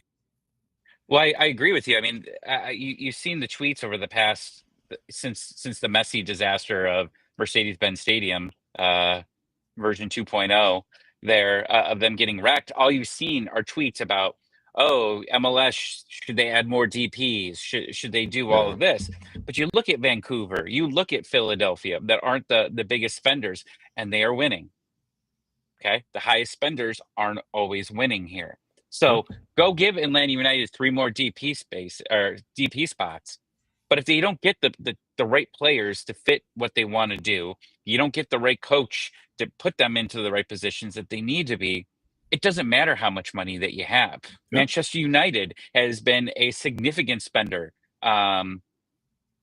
Well, I agree with you. I mean, you've seen the tweets over the past since the messy disaster of Mercedes-Benz Stadium version 2.0 there of them getting wrecked. All you've seen are tweets about, oh, MLS, should they add more DPs? Should they do all of this? But you look at Vancouver, you look at Philadelphia, that aren't the biggest spenders, and they are winning. Okay, the highest spenders aren't always winning here. So go give Atlanta United 3 more DP space or DP spots. But if they don't get the right players to fit what they want to do, you don't get the right coach to put them into the right positions that they need to be, it doesn't matter how much money that you have. Manchester United has been a significant spender. And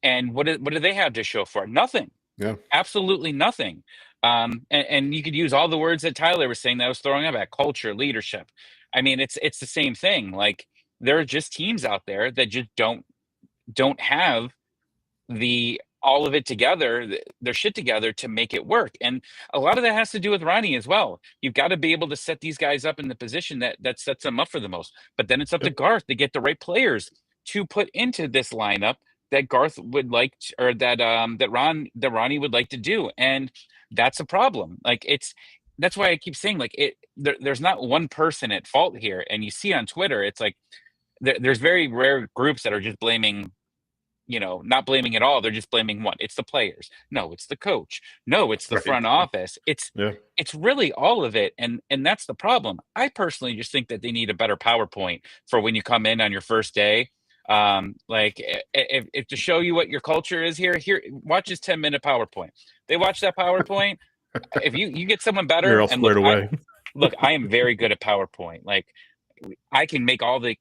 what do they have to show for it? Nothing. Yeah. Absolutely nothing. And you could use all the words that Tyler was saying that I was throwing up at: culture, leadership. I mean, it's the same thing. Like, there are just teams out there that just don't have all of it together, their shit together to make it work. And a lot of that has to do with Ronnie as well. You've got to be able to set these guys up in the position that sets them up for the most. But then it's up to Garth to get the right players to put into this lineup that Garth would like, or that Ronnie would like to do. And that's a problem. Like, that's why I keep saying, like, there's not one person at fault here. And you see on Twitter, it's like there's very rare groups that are just blaming, not blaming at all. They're just blaming one. It's the players. No, it's the coach. No, it's the front office. It's really all of it. And that's the problem. I personally just think that they need a better PowerPoint for when you come in on your first day. Like, if to show you what your culture is here, watch this 10-minute PowerPoint. They watch that PowerPoint. If you get someone better, you're all squared away. Look, I am very good at PowerPoint. Like, I can make all the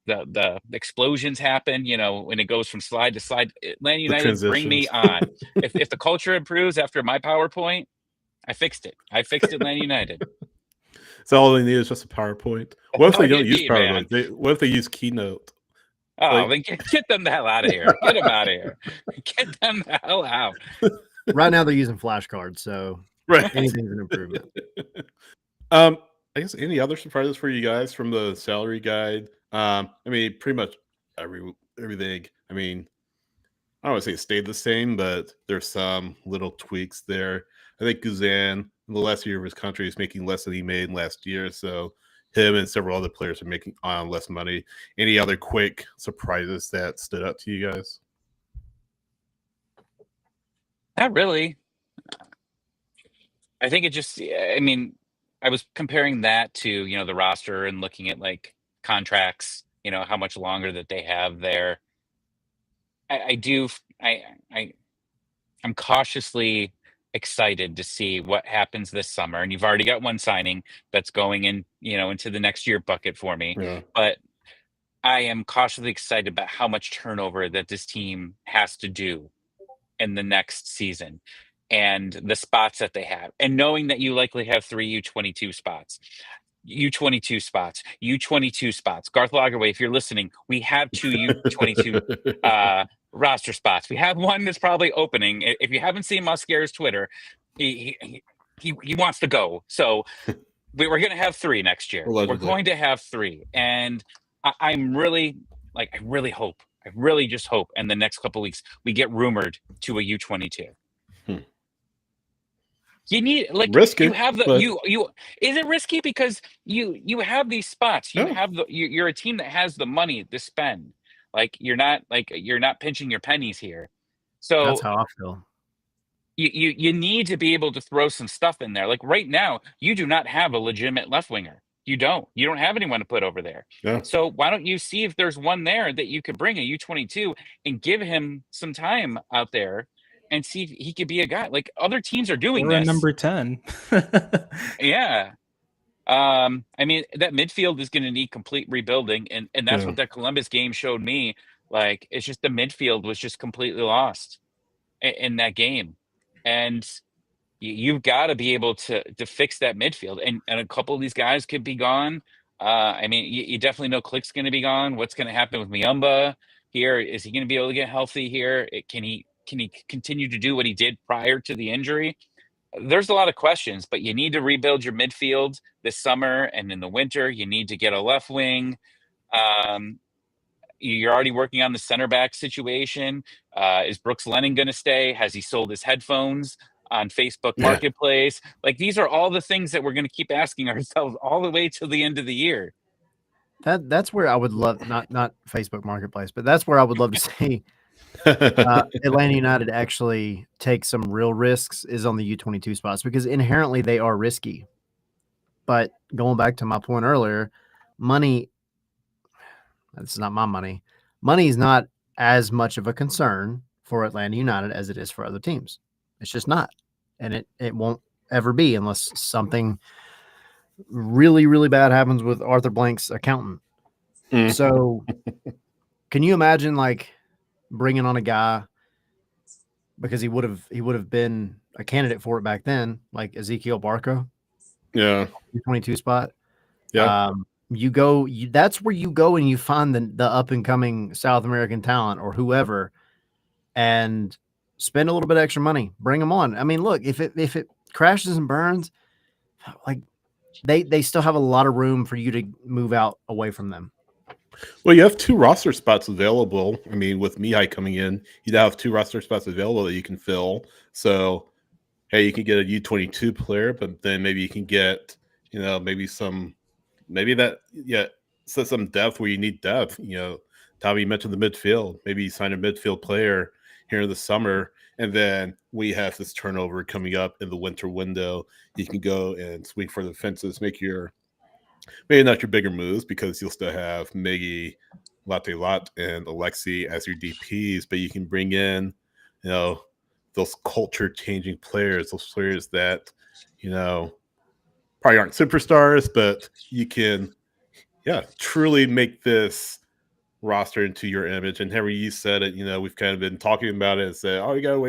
explosions happen, when it goes from slide to slide. Atlanta United, bring me on. If the culture improves after my PowerPoint, I fixed it. I fixed Atlanta United. So all they need is just a PowerPoint. What if they don't use PowerPoint? What if they use Keynote? Oh, then get them the hell out of here. Get them out of here. Get them the hell out. Right now they're using flashcards, so anything's an improvement. I guess any other surprises for you guys from the salary guide? I mean, pretty much everything. I mean, I don't want to say it stayed the same, but there's some little tweaks there. I think Guzan, in the last year of his contract, is making less than he made last year. So him and several other players are making less money. Any other quick surprises that stood out to you guys? Not really. I think it just, I mean, I was comparing that to, the roster and looking at like contracts, how much longer that they have there. I do I'm cautiously excited to see what happens this summer. And you've already got one signing that's going in, into the next year bucket for me. Yeah. But I am cautiously excited about how much turnover that this team has to do in the next season and the spots that they have. And knowing that you likely have 3 U22 spots. U22 spots, U22 spots. Garth Lagerway, if you're listening, we have 2 U22 roster spots. We have one that's probably opening. If you haven't seen Mosquera's Twitter, he wants to go. So we're going to have 3 next year. Allegedly. We're going to have 3, and I'm really I really just hope in the next couple of weeks we get rumored to a U22. You need risky, you have the but... you is it risky because you have these spots, you have you're a team that has the money to spend. You're not pinching your pennies here. So that's how I feel. You need to be able to throw some stuff in there. Like right now, you do not have a legitimate left winger. You don't have anyone to put over there. Yeah. So why don't you see if there's one there that you could bring a U22 and give him some time out there and see if he could be a guy. Like other teams are doing or this. Number 10. Yeah. I mean, that midfield is going to need complete rebuilding, and that's what that Columbus game showed me. Like, it's just the midfield was just completely lost in that game, and you've got to be able to fix that midfield. And a couple of these guys could be gone. I mean, you definitely know Click's going to be gone. What's going to happen with Muyumba here? Is he going to be able to get healthy here? Can he continue to do what he did prior to the injury? There's a lot of questions, but you need to rebuild your midfield this summer and in the winter. You need to get a left wing. You're already working on the center back situation. Is Brooks Lennon going to stay? Has he sold his headphones on Facebook Marketplace? Like, these are all the things that we're going to keep asking ourselves all the way till the end of the year. That's where I would love, not Facebook Marketplace, but that's where I would love to see Atlanta United actually take some real risks is on the U22 spots, because inherently they are risky. But going back to my point earlier, money, that's not my money. Money is not as much of a concern for Atlanta United as it is for other teams. It's just not. And it won't ever be unless something really, really bad happens with Arthur Blank's accountant. So can you imagine bringing on a guy because he would have been a candidate for it back then, like Ezekiel Barco? Yeah. 22 spot. Yeah. That's where you go and you find the up and coming South American talent or whoever and spend a little bit of extra money, bring them on. I mean, look, if it crashes and burns, they still have a lot of room for you to move out away from them. Well, you have 2 roster spots available. I mean, with Mihaj coming in, you'd have 2 roster spots available that you can fill. So, hey, you can get a U22 player, but then maybe you can get, some depth where you need depth. Tommy, you mentioned the midfield. Maybe you sign a midfield player here in the summer, and then we have this turnover coming up in the winter window. You can go and swing for the fences, maybe not your bigger moves because you'll still have Miggy, Latte Lot, and Alexi as your DPs, but you can bring in, those culture-changing players, those players that, probably aren't superstars, but you can, truly make this roster into your image. And Henry, you said it, we've kind of been talking about it and said, oh, you gotta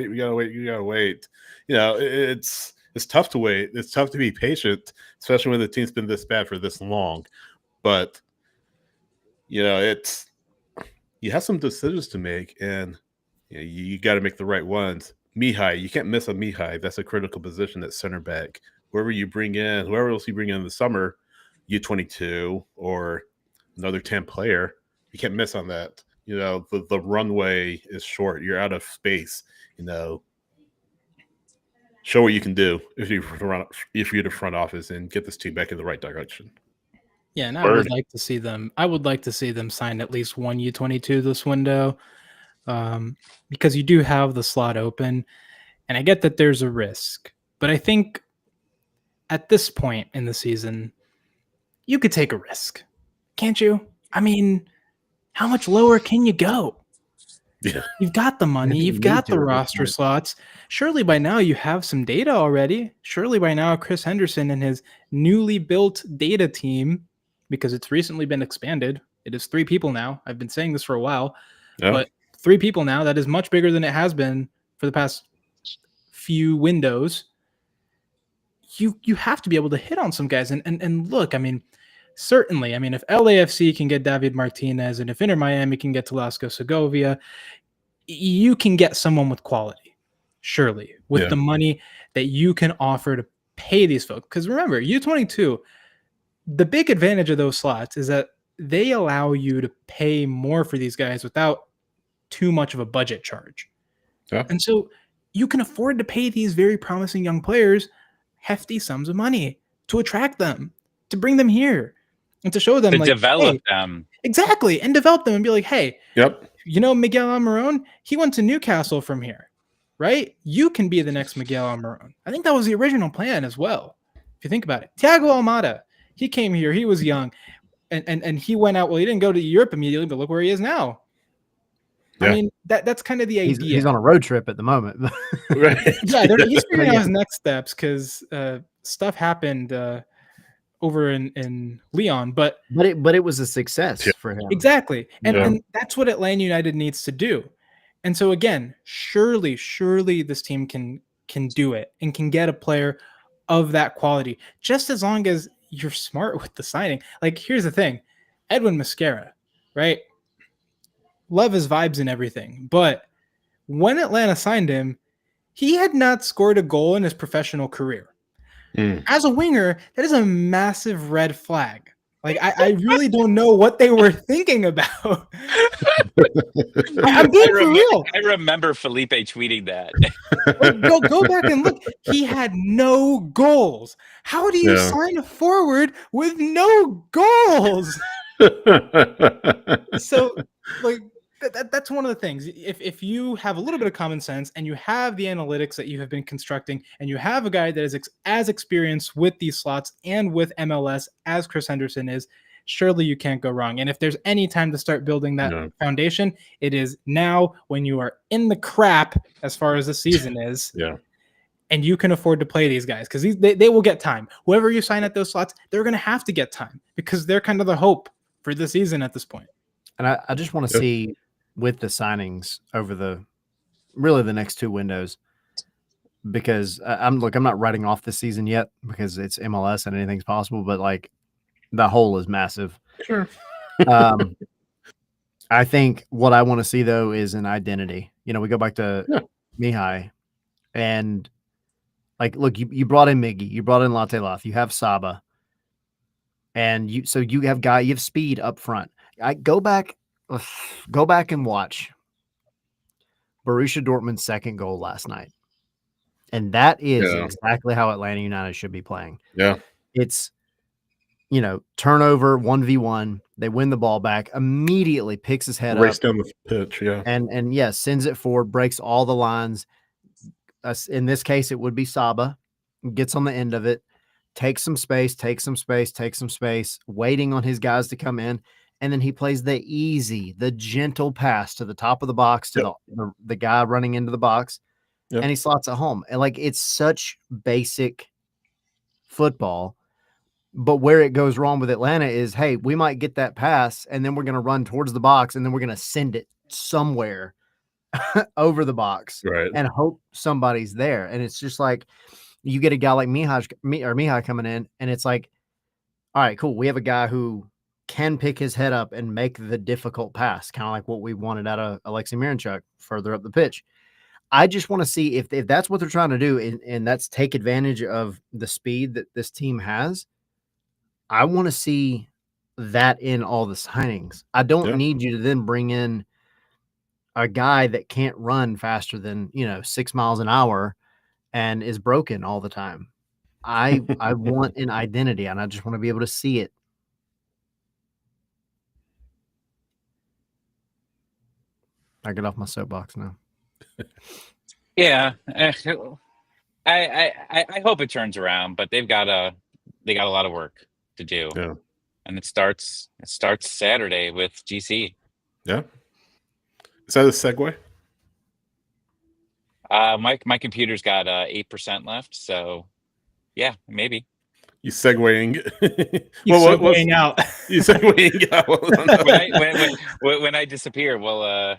wait. It's tough to wait. It's tough to be patient, especially when the team's been this bad for this long. But, you have some decisions to make, and you got to make the right ones. Mihaj, you can't miss a Mihaj. That's a critical position at center back. Whoever else you bring in in the summer, U22 or another 10 player, you can't miss on that. The runway is short. You're out of space. Show what you can do if you're the front office and get this team back in the right direction. Yeah, and I would like to see them sign at least one U22 this window, because you do have the slot open, and I get that there's a risk, but I think at this point in the season, you could take a risk, can't you? I mean, how much lower can you go? Yeah. You've got the money, You you've need got to the at this roster point. slots. Surely by now you have some data already. Surely by now Chris Henderson and his newly built data team, because it's recently been expanded. It is 3 people now. I've been saying this for a while, Yeah. but 3 people now. That is much bigger than it has been for the past few windows. You have to be able to hit on some guys. And look, I mean, certainly, I mean, if LAFC can get David Martinez and if Inter Miami can get Velasco Segovia, you can get someone with quality, surely, with the money that you can offer to pay these folks. Because remember, U22, the big advantage of those slots is that they allow you to pay more for these guys without too much of a budget charge. Yeah. And so you can afford to pay these very promising young players hefty sums of money to attract them, to bring them here, and to show them To like, develop hey, them. exactly, and develop them and be like, hey, Yep. you know, Miguel Almiron, he went to Newcastle from here, right? You can be the next Miguel Almiron. I think that was the original plan as well. If you think about it, Thiago Almada, he came here, he was young, and he went out. Well, he didn't go to Europe immediately, but look where he is now. Yeah. I mean, that's kind of the idea. He's on a road trip at the moment. Right. Yeah, he's figuring out his next steps because stuff happened over in Leon, but it was a success for him. exactly, and Yeah. and that's what Atlanta United needs to do. And so again, surely this team can do it and can get a player of that quality, just as long as you're smart with the signing. Like, here's the thing, Edwin Mosquera, right? Love his vibes and everything, but when Atlanta signed him, he had not scored a goal in his professional career. As a winger, that is a massive red flag. Like, I really don't know what they were thinking about. I'm being for real. I remember Felipe tweeting that. Like, go back and look. He had no goals. How do you sign a forward with no goals? So, like, that's one of the things. If you have a little bit of common sense and you have the analytics that you have been constructing, and you have a guy that is as experienced with these slots and with MLS as Chris Henderson is, surely you can't go wrong. And if there's any time to start building that foundation, it is now, when you are in the crap as far as the season is. Yeah. And you can afford to play these guys because they will get time. Whoever you sign at those slots, they're going to have to get time because they're kind of the hope for the season at this point. And I just want to see, with the signings over the next 2 windows, because I'm not writing off the season yet because it's MLS and anything's possible, but like, the hole is massive. Sure. I think what I want to see though is an identity. You know, we go back to Mihaj, and like, look, you brought in Miggy, you brought in Latte Loth, you have Saba, and you have speed up front. I go back and watch Borussia Dortmund's second goal last night. And that is exactly how Atlanta United should be playing. Yeah. It's, turnover, 1v1, they win the ball back, immediately picks his head Race up. down the pitch, And sends it forward, breaks all the lines. In this case, it would be Saba, gets on the end of it, takes some space, waiting on his guys to come in. And then he plays the gentle pass to the top of the box to the guy running into the box, and he slots it home. And like, it's such basic football, but where it goes wrong with Atlanta is, hey, we might get that pass, and then we're going to run towards the box, and then we're going to send it somewhere over the box, right, and hope somebody's there. And it's just like, you get a guy like Mihaj coming in, and it's like, all right, cool. We have a guy who can pick his head up and make the difficult pass, kind of like what we wanted out of Alexei Miranchuk further up the pitch. I just want to see if that's what they're trying to do, and that's take advantage of the speed that this team has. I want to see that in all the signings. I don't need you to then bring in a guy that can't run faster than 6 miles an hour and is broken all the time. I want an identity, and I just want to be able to see it. I get off my soapbox now. Yeah. I hope it turns around, but they got a lot of work to do. Yeah. And it starts Saturday with GC. Yeah. Is that a segue? My computer's got 8% left, so yeah, maybe. You segueing? You segueing out. You segueing out? when I disappear, well,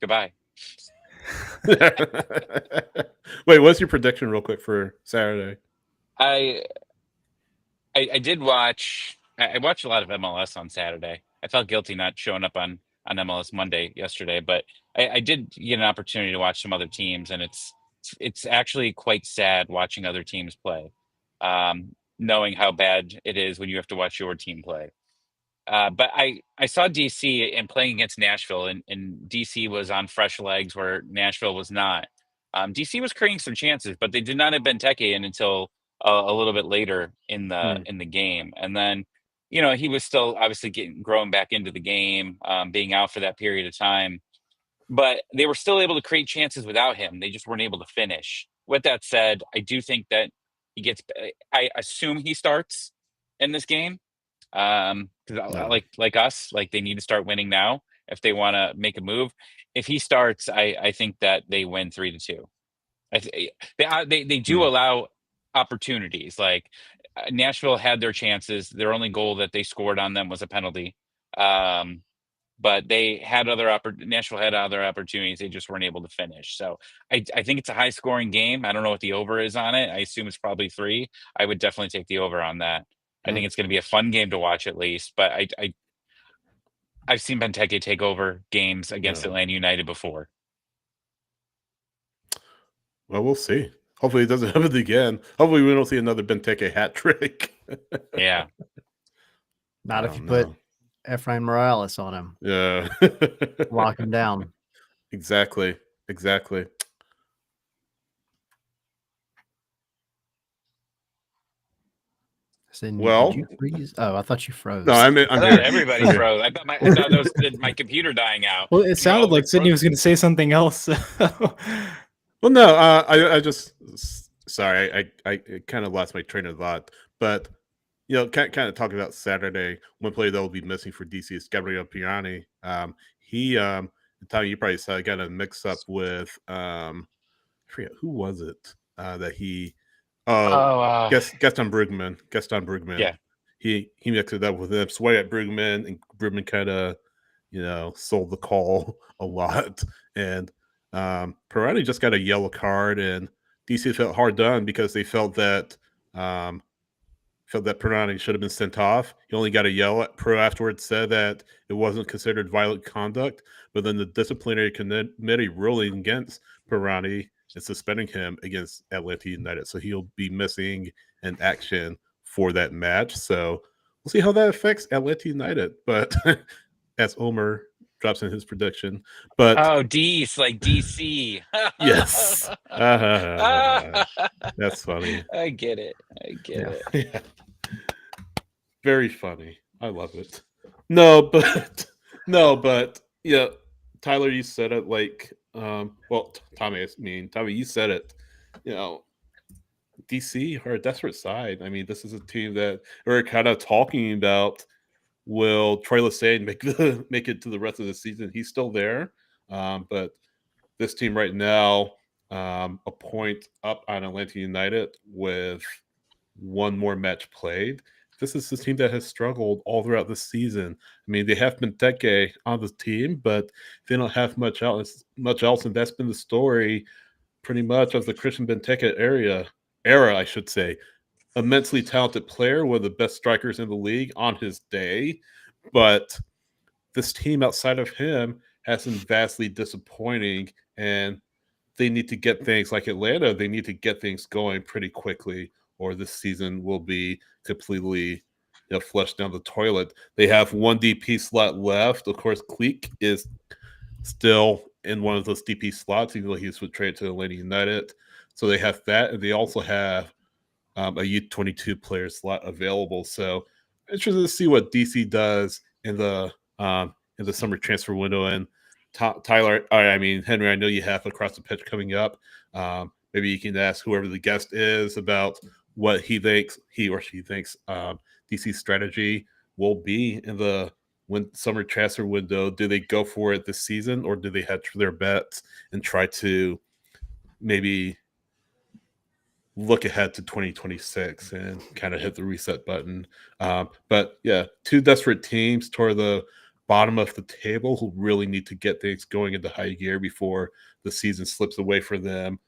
goodbye. Wait, what's your prediction, real quick, for Saturday? I did watch. I watched a lot of MLS on Saturday. I felt guilty not showing up on MLS Monday yesterday, but I did get an opportunity to watch some other teams, and it's actually quite sad watching other teams play, knowing how bad it is when you have to watch your team play. But I saw DC and playing against Nashville, and DC was on fresh legs where Nashville was not. DC was creating some chances, but they did not have Benteke in until a little bit later in the game. And then, he was still obviously growing back into the game, being out for that period of time. But they were still able to create chances without him. They just weren't able to finish. With that said, I do think that I assume he starts in this game. Because like us, like they need to start winning now if they want to make a move. If he starts, I think that they win 3-2. They do allow opportunities. Like Nashville had their chances. Their only goal that they scored on them was a penalty. But they had Nashville had other opportunities. They just weren't able to finish. So I think it's a high scoring game. I don't know what the over is on it. I assume it's probably 3. I would definitely take the over on that. I think it's going to be a fun game to watch at least. But I've seen Benteke take over games against Atlanta United before. Well, we'll see. Hopefully it doesn't happen again. Hopefully we don't see another Benteke hat trick. Yeah. Not if you put Efrain Morales on him. Yeah. Lock him down. Exactly. Well, did you freeze? Oh, I thought you froze. No, I'm here. Everybody okay. froze. I thought that was my computer dying out. Well, it sounded like Sydney was going to say something else. Well, no, I just sorry, I kind of lost my train of thought, but kind of talking about Saturday, one player that will be missing for DC is Gabriel Pirani. He, Tommy, you probably saw, got a mix up with I forget who was it that he. Gaston Brugman. Yeah, he mixed it up with him, sway at Brugman, and Brugman kind of sold the call a lot, and Pirani just got a yellow card, and DC felt hard done because they felt that Pirani should have been sent off. He only got a yellow. Pro afterwards said that it wasn't considered violent conduct, but then the disciplinary committee ruling against Pirani and suspending him against Atlanta United. So he'll be missing an action for that match. So we'll see how that affects Atlanta United. But as Omer drops in his prediction. But D's like DC. Yes. That's funny. I get it. Yeah. Very funny. I love it. No, but Tyler, you said it like Tommy, you said it. DC are a desperate side. I mean, this is a team that we're kind of talking about. Will Troy Lesesne make it to the rest of the season? He's still there, but this team right now, a point up on Atlanta United with one more match played. This is the team that has struggled all throughout the season. I mean, they have Benteke on the team, but they don't have much else, and that's been the story pretty much of the Christian Benteke era, I should say. Immensely talented player, one of the best strikers in the league on his day, but this team outside of him has been vastly disappointing, and they need to get things like Atlanta. They need to get things going pretty quickly, or this season will be completely flushed down the toilet. They have one DP slot left. Of course, Cleek is still in one of those DP slots, even though he was traded to Atlanta United. So they have that, and they also have a U22 player slot available. So interested to see what DC does in the summer transfer window. And Tyler, Henry, I know you have Across the Pitch coming up. maybe you can ask whoever the guest is about what he or she thinks DC's strategy will be in the summer transfer window. Do they go for it this season, or do they hedge their bets and try to maybe look ahead to 2026 and kind of hit the reset button? But yeah, two desperate teams toward the bottom of the table who really need to get things going into high gear before the season slips away for them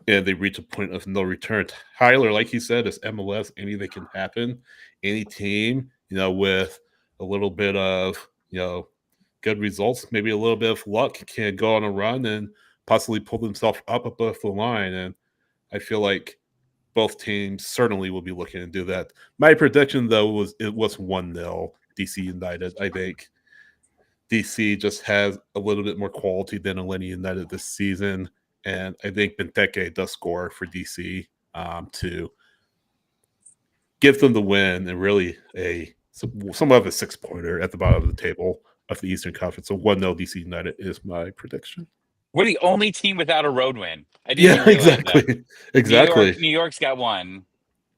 and they reach a point of no return. Tyler, like you said, is MLS. Anything can happen. Any team, with a little bit of, good results, maybe a little bit of luck, can go on a run and possibly pull themselves up above the line. And I feel like both teams certainly will be looking to do that. My prediction, though, was 1-0 DC United. I think DC just has a little bit more quality than Atlanta United this season. And I think Benteke does score for DC to give them the win and really somewhat of a 6-pointer at the bottom of the table of the Eastern Conference. So 1-0 DC United is my prediction. We're the only team without a road win. I didn't realize exactly. that. Exactly. New York's got one.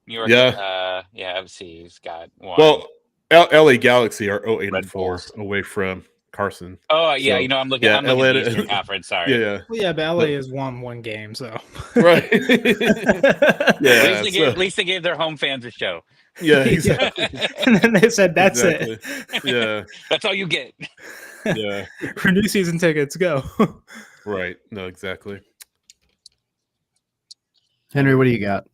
New York, FC's got one. Well, LA Galaxy are 0-8-4 away from Carson. Oh yeah, So, I'm looking at the Eastern Conference. Sorry. Yeah. Well, yeah, but LA has won one game, so right. Yeah. At least they gave their home fans a show. Yeah, exactly. And then they said, "That's it." Yeah, that's all you get. Yeah. For new season tickets, go. Right. No, exactly. Henry, what do you got?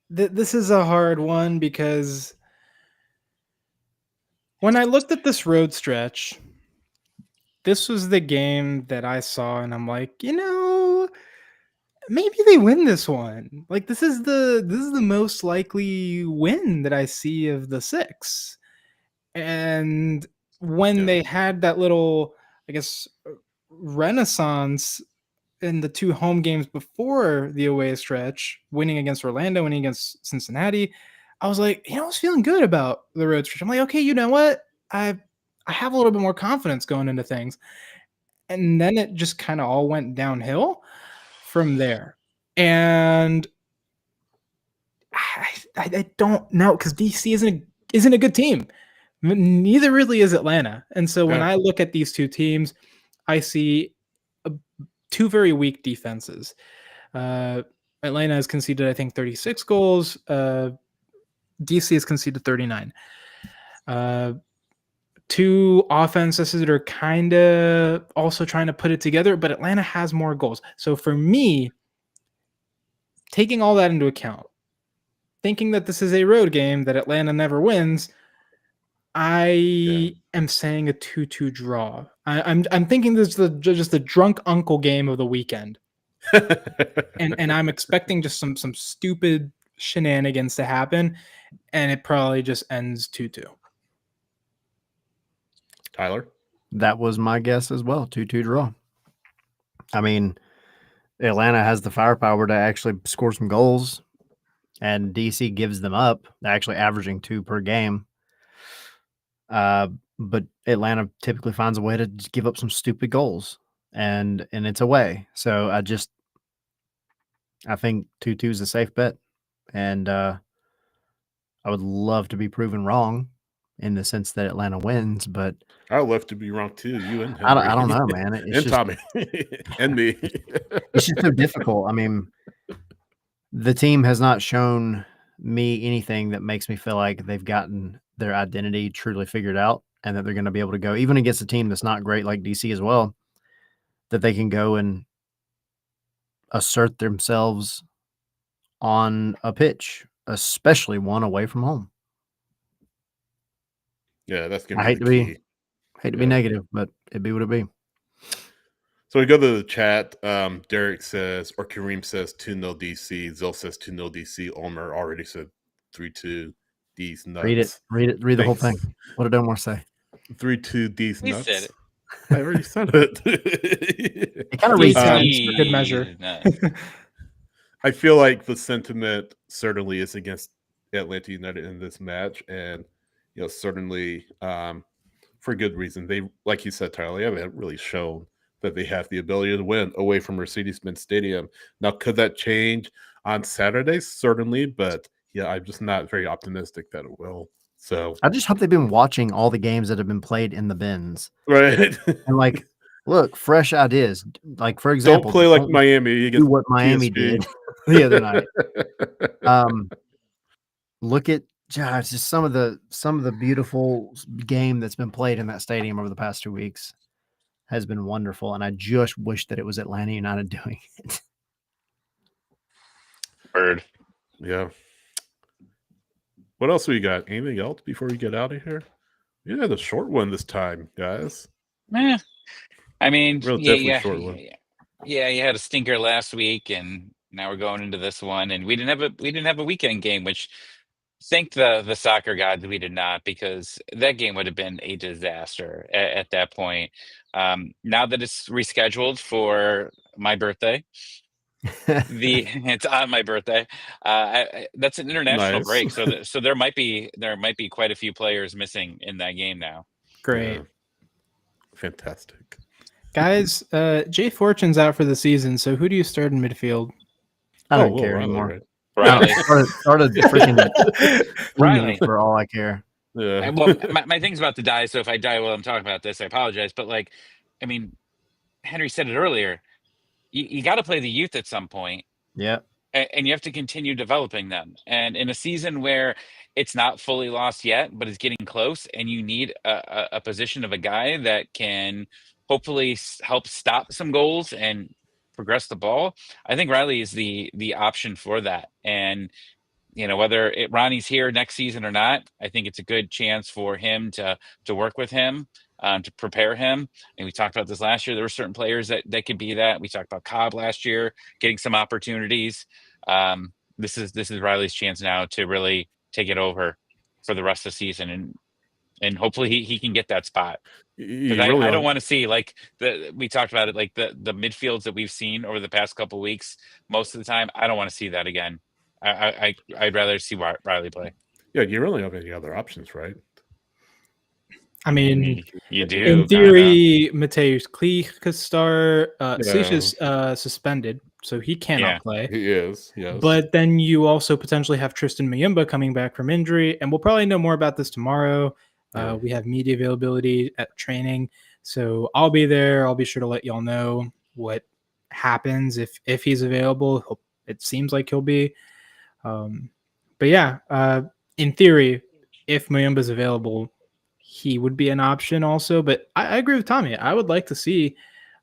This is a hard one because when I looked at this road stretch, this was the game that I saw, and I'm like, maybe they win this one. Like this is the most likely win that I see of the 6. And when they had that little, I guess, renaissance in the 2 home games before the away stretch, winning against Orlando, winning against Cincinnati, I was like, I was feeling good about the road stretch. I'm like, okay, you know what? I have a little bit more confidence going into things. And then it just kind of all went downhill from there. And I don't know, because DC isn't a good team. Neither really is Atlanta. And so when I look at these two teams, I see 2 very weak defenses. Atlanta has conceded, I think, 36 goals. DC has conceded 39. 2 offenses that are kind of also trying to put it together, but Atlanta has more goals. So for me, taking all that into account, thinking that this is a road game that Atlanta never wins, I am saying a 2-2 draw. I'm thinking this is just the drunk uncle game of the weekend, and I'm expecting just some stupid shenanigans to happen, and it probably just ends 2-2. Tyler? That was my guess as well, 2-2 draw. I mean, Atlanta has the firepower to actually score some goals, and DC gives them up, actually averaging 2 per game. But Atlanta typically finds a way to just give up some stupid goals, and it's away. So I think 2-2 is a safe bet, and I would love to be proven wrong in the sense that Atlanta wins, but I would love to be wrong too. You and Henry. I don't know, man. It's and just, Tommy and me. It's just so difficult. I mean, the team has not shown me anything that makes me feel like they've gotten their identity truly figured out, and that they're going to be able to go even against a team that's not great like DC as well, that they can go and assert themselves on a pitch, especially one away from home. Yeah, that's gonna be I hate to be negative, but it'd be what it be. So we go to the chat. Derek says, or Kareem says 2-0 DC. Zil says 2-0 DC. Omer already said 3-2 D's nuts. Read the whole thing. What did Omar say? 3-2 D's He nuts. said it. I already said it. It kind of Three reads times for good measure. I feel like the sentiment certainly is against Atlanta United in this match, and certainly for good reason. They, like you said, Tyler, they haven't really shown that they have the ability to win away from Mercedes-Benz Stadium. Now, could that change on Saturday? Certainly, but yeah, I'm just not very optimistic that it will. So I just hope they've been watching all the games that have been played in the bins. right. And like, look, fresh ideas. Like, for example, Don't play like Miami. do what Miami did the other night. Look at just some of the beautiful game that's been played in that stadium over the past 2 weeks has been wonderful, and I just wish that it was Atlanta United doing it. Bird. Yeah. What else we got? Anything else before we get out of here? We had a short one this time, guys. I mean, Short one. Yeah, you had a stinker last week, and now we're going into this one, and we didn't have a weekend game, which thank the soccer gods we did not, because that game would have been a disaster at that point. Now that it's rescheduled for my birthday, it's on my birthday. That's an international break, so there might be quite a few players missing in that game now. Great. Yeah. Fantastic. Guys, Jay Fortune's out for the season, so who do you start in midfield? I don't care anymore. Riley. Started freaking Riley for all I care. Yeah. Well, my thing's about to die, so if I die while I'm talking about this, I apologize. But like, I mean, Henry said it earlier. You got to play the youth at some point. Yeah. And you have to continue developing them. And in a season where it's not fully lost yet, but it's getting close, and you need a position of a guy that can hopefully help stop some goals and progress the ball, I think Riley is the option for that. And whether Ronnie's here next season or not, I think it's a good chance for him to work with him, to prepare him. And we talked about this last year. There were certain players that could be that. We talked about Cobb last year getting some opportunities. This is Riley's chance now to really take it over for the rest of the season, and hopefully he can get that spot. I don't want to see, like we talked about it, like the midfields that we've seen over the past couple of weeks. Most of the time, I don't want to see that again. I'd rather see Riley play. Yeah, you really don't have any other options, right? I mean, you do. In theory, Mateusz Klich could start. Klich is suspended, so he cannot play. He is, yes. But then you also potentially have Tristan Mayumba coming back from injury, and we'll probably know more about this tomorrow. We have media availability at training, so I'll be there. I'll be sure to let y'all know what happens if he's available. It seems like he'll be. But yeah, in theory, if Mayumba's available, he would be an option also. But I agree with Tommy. I would like to see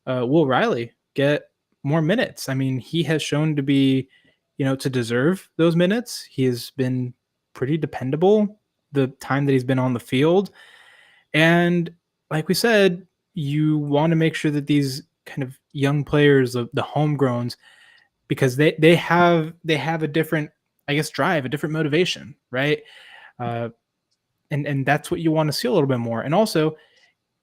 Will Riley get more minutes. I mean, he has shown to be, to deserve those minutes. He has been pretty dependable the time that he's been on the field. And like we said, you want to make sure that these kind of young players, the homegrowns, because they have a different, I guess, drive, a different motivation, right? And that's what you want to see a little bit more. And also,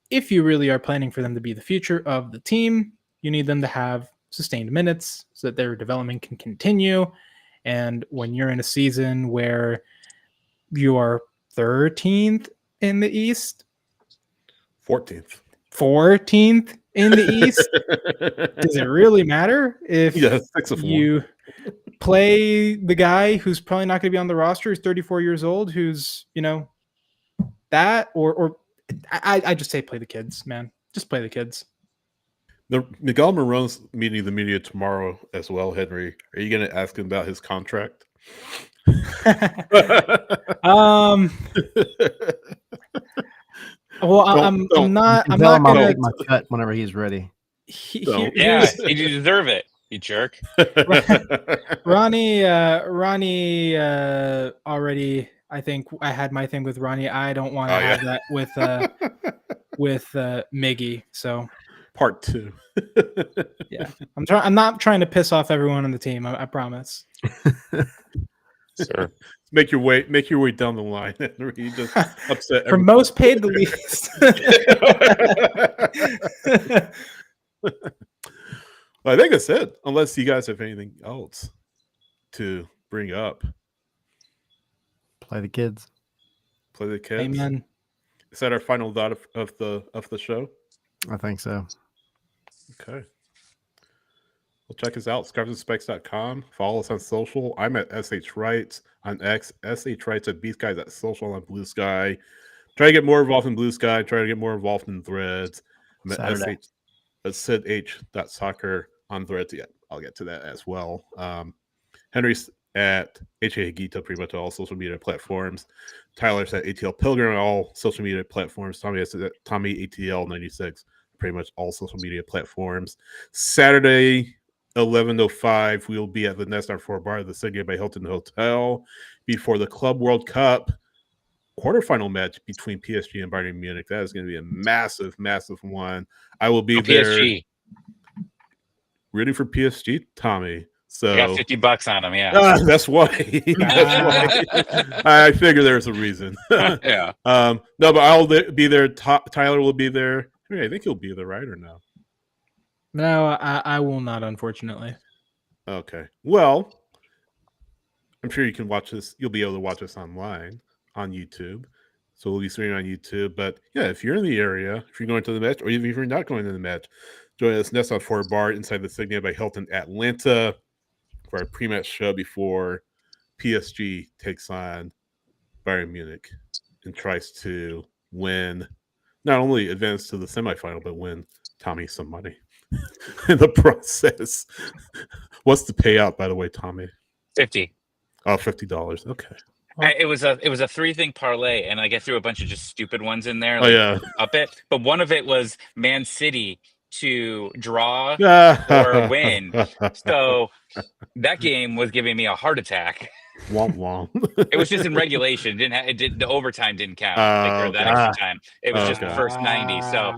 if you really are planning for them to be the future of the team, you need them to have sustained minutes so that their development can continue. And when you're in a season where you are 13th in the East, 14th in the East, does it really matter if you play the guy who's probably not going to be on the roster, who's 34 years old, who's, that, or I just say play the kids, man. Just play the kids. Miguel Marone's meeting the media tomorrow as well, Henry. Are you going to ask him about his contract? Well, I'm not gonna make my cut whenever he's ready. You deserve it, you jerk. Ronnie already. I think I had my thing with Ronnie. I don't want to have that with Miggy. So part 2. Yeah, I'm not trying to piss off everyone on the team. I promise. Sure. Make your way down the line. You just upset from most paid to least. Well, I think that's it. Unless you guys have anything else to bring up. Play the kids. Play the kids. Amen. Is that our final thought of the show? I think so. Okay. Well, check us out, scarfsandspikes.com. Follow us on social. I'm at SH Wrights on X, SH Wrights at Beast Guys at social on Blue Sky. Try to get more involved in Blue Sky. Try to get more involved in Threads. I'm at Saturday. SidH.soccer on Threads. Yeah, I'll get to that as well. Henry's at HAGita pretty much all social media platforms. Tyler's at ATL Pilgrim on all social media platforms. Tommy is at Tommy ATL 96, pretty much all social media platforms. Saturday, 11:05, we will be at the Nest R4 Bar at the City by Hilton Hotel before the Club World Cup quarterfinal match between PSG and Bayern Munich. That is going to be a massive, massive one. I will be there. PSG. Rooting for PSG, Tommy. So I got $50 on them. Yeah. That's why. That's why. I figure there's a reason. Yeah. No, but I'll be there. Tyler will be there. I think he'll be there, right, or no? No, I will not, unfortunately. Okay. Well, I'm sure you can watch this. You'll be able to watch us online on YouTube. So we'll be streaming on YouTube. But yeah, if you're in the area, if you're going to the match, or even if you're not going to the match, join us Nest on 4 Bar inside the Signia by Hilton Atlanta for our pre-match show before PSG takes on Bayern Munich and tries to win, not only advance to the semifinal, but win Tommy some money in the process. What's the payout, by the way, Tommy? 50. Oh, $50. Okay. It was a 3-thing parlay, and I get through a bunch of just stupid ones in there. Up it, but one of it was Man City to draw or win. So that game was giving me a heart attack. Womp womp. It was just in regulation. The overtime didn't count, or that extra time. It was just the first 90. So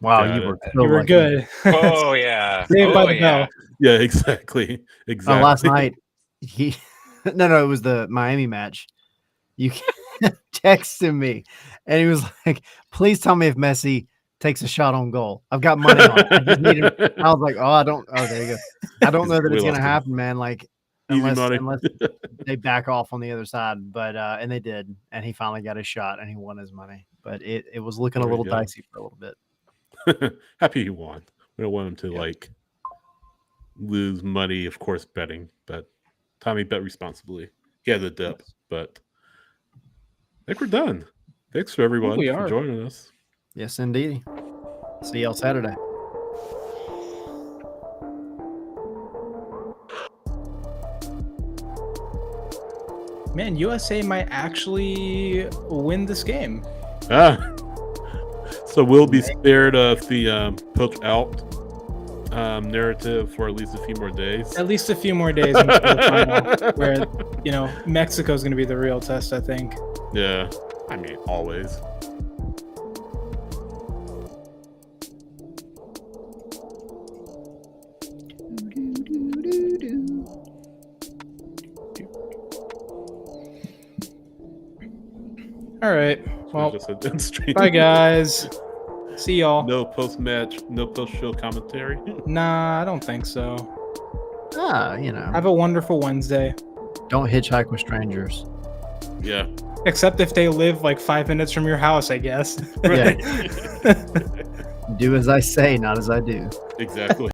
wow, you were good. Oh yeah. Saved by the bell. Yeah, exactly. Last night, it was the Miami match. You texted me, and he was like, "Please tell me if Messi takes a shot on goal. I've got money on it. I just need him." I was like, "Oh, there you go. I don't know that it's gonna happen, man. Like, unless they back off on the other side." But and they did, and he finally got his shot, and he won his money. But it was looking a little dicey for a little bit. Happy he won. We don't want him to lose money, of course, betting. But Tommy bet responsibly. He had the dip, but I think we're done. Thanks for everyone for joining us. Yes, indeed. See y'all Saturday. Man, USA might actually win this game. So we'll be spared of the poach out narrative for at least a few more days. At least a few more days until the final, where Mexico's going to be the real test, I think. Yeah, I mean, always. All right. Well, bye, guys. See y'all. No post-match, no post-show commentary? Nah, I don't think so. Have a wonderful Wednesday. Don't hitchhike with strangers. Yeah. Except if they live like 5 minutes from your house, I guess. Yeah. Do as I say, not as I do. Exactly.